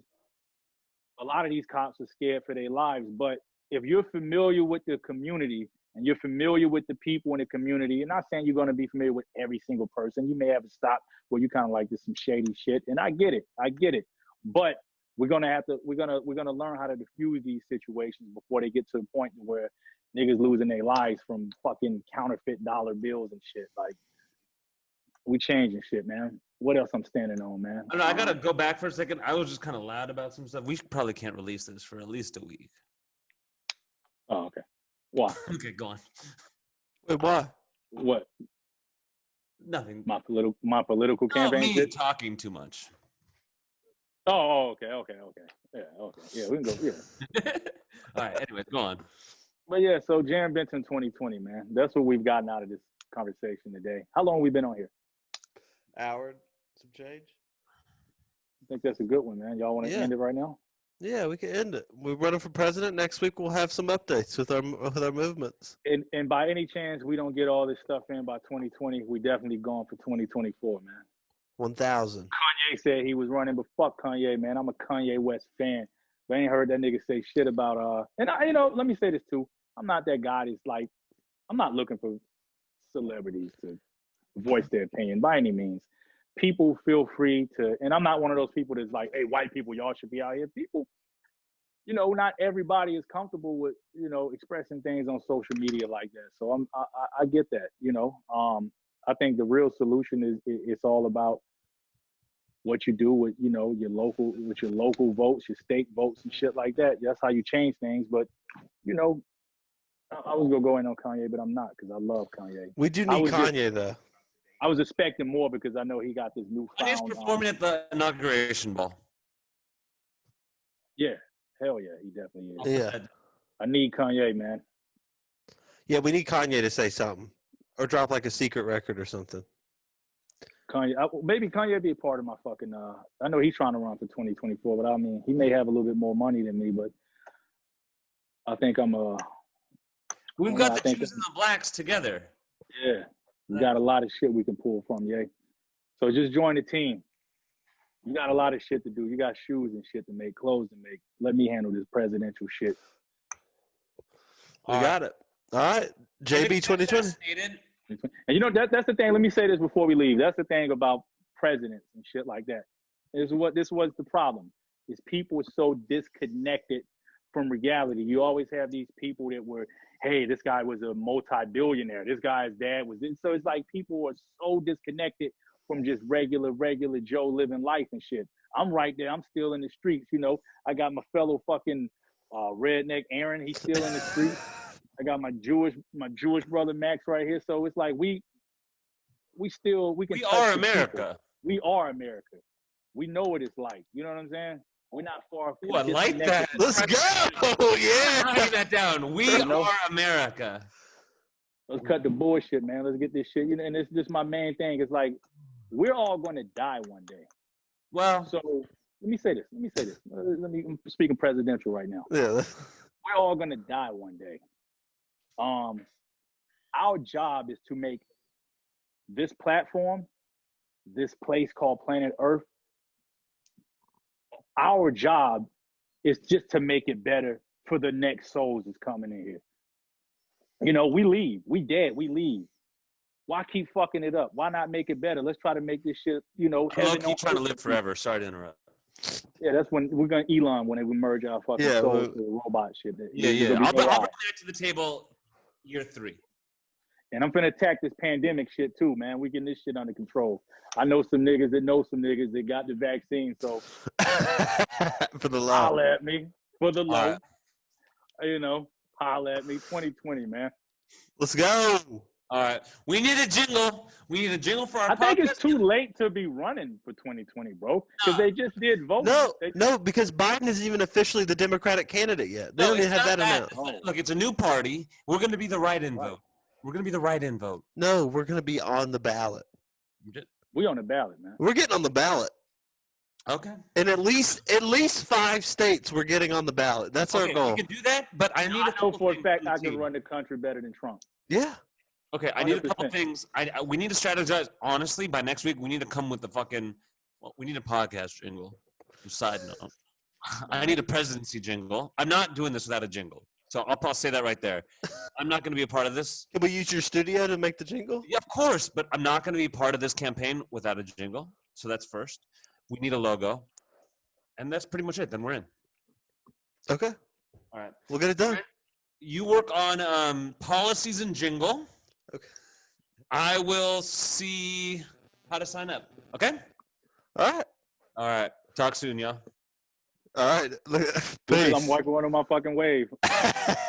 a lot of these cops are scared for their lives. But if you're familiar with the community and you're familiar with the people in the community, you're not saying you're going to be familiar with every single person. You may have a stop where you kind of like, this some shady shit, and I get it, but we're gonna learn how to diffuse these situations before they get to the point where niggas losing their lives from fucking counterfeit dollar bills and shit. Like, we changing shit, man. What else I'm standing on, man? I don't know, I gotta go back for a second. I was just kind of loud about some stuff. We probably can't release this for at least a week. Oh, okay. Why? Okay, go on. Wait, why? What? Nothing. My political campaign. Me shit? talking too much. Oh, okay. Yeah, okay. Yeah, we can go. Yeah. All right. Anyways, go on. But yeah, so Jarren Benton 2020, man. That's what we've gotten out of this conversation today. How long have we been on here? Hour, some change. I think that's a good one, man. Y'all want to end it right now? Yeah, we can end it. We're running for president. Next week we'll have some updates with our movements. And by any chance we don't get all this stuff in by 2020, we definitely going for 2024, man. 1,000. Kanye said he was running, but fuck Kanye, man. I'm a Kanye West fan. But I ain't heard that nigga say shit about and I, you know, let me say this too. I'm not that guy that's like, I'm not looking for celebrities to voice their opinion by any means. People feel free to, and I'm not one of those people that's like, hey, white people, y'all should be out here. People, you know, not everybody is comfortable with, you know, expressing things on social media like that. So I get that, you know. I think the real solution is it's all about what you do with, you know, your local votes, your state votes and shit like that. That's how you change things. But, you know, I was gonna go in on Kanye, but I'm not, because I love Kanye. We do need Kanye though. I was expecting more because I know he got this new. Kanye's performing at the inauguration ball. Yeah, hell yeah, he definitely is. Yeah, I need Kanye, man. Yeah, we need Kanye to say something or drop like a secret record or something. Kanye, maybe Kanye be a part of my fucking. I know he's trying to run for 2024, but I mean, he may have a little bit more money than me, but I think I'm We've got the Jews and the blacks together. Yeah, we got a lot of shit we can pull from, yeah. So just join the team. You got a lot of shit to do. You got shoes and shit to make, clothes to make. Let me handle this presidential shit. We got it. All right, JB 2020. And you know that's the thing. Let me say this before we leave. That's the thing about presidents and shit like that. This was the problem. Is people are so disconnected from reality. You always have these people that were, hey, this guy was a multi-billionaire. This guy's dad was this. So it's like people are so disconnected from just regular Joe living life and shit. I'm right there. I'm still in the streets. You know, I got my fellow fucking redneck Aaron. He's still in the streets. I got my Jewish brother Max right here. So it's like we are America. We are America. We know what it's like. You know what I'm saying? We're not far from. Ooh, I like that. Let's go. Yeah. Write that down. We are America. Let's cut the bullshit, man. Let's get this shit. You know, and it's just my main thing. It's like we're all going to die one day. Well, so let me say this. I'm speaking presidential right now. Yeah. We're all going to die one day. Our job is to make this platform, this place called planet Earth, our job is just to make it better for the next souls that's coming in here. You know, we leave. We dead. We leave. Why keep fucking it up? Why not make it better? Let's try to make this shit, you know. I'm keep trying to live forever. Sorry to interrupt. Yeah, that's when we're going to Elon when we merge our fucking souls to the robot shit. I'll bring that to the table year 3. And I'm finna attack this pandemic shit too, man. We getting this shit under control. I know some niggas that got the vaccine, so for the low. Holla at me. For the low. You know, holla at me. 2020, man. Let's go. All right. We need a jingle. We need a jingle for our I think it's podcast. too late to be running for 2020, bro. Because they just did vote. No, because Biden isn't even officially the Democratic candidate yet. They No, don't even it's have not that announced. Oh. Look, it's a new party. We're going to be the write-in vote. We're going to be the write-in vote. No, we're going to be on the ballot. We on the ballot, man. We're getting on the ballot. Okay. In at least 5 states, we're getting on the ballot. That's our goal. We can do that, but I need a I know couple for a things fact from the I can team. run the country better than Trump. Yeah. Okay, I need a 100%. couple things. We need to strategize. Honestly, by next week, we need to come with the fucking. Well, we need a podcast jingle. Side note, I need a presidency jingle. I'm not doing this without a jingle, so I'll say that right there. I'm not going to be a part of this. Can we use your studio to make the jingle? Yeah, of course, but I'm not going to be part of this campaign without a jingle. So that's first. We need a logo, and that's pretty much it. Then we're in. Okay. All right. We'll get it done. You work on policies and jingle. Okay. I will see how to sign up. Okay? All right. All right. Talk soon, y'all. All right. Because Peace. I'm working on my fucking wave. All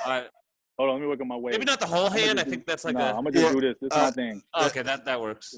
right. Hold on, let me work on my wave. Maybe not the whole I'm gonna hand. I just think do- that's like nah, a. I'm gonna just do this. This is my thing. Okay, that works.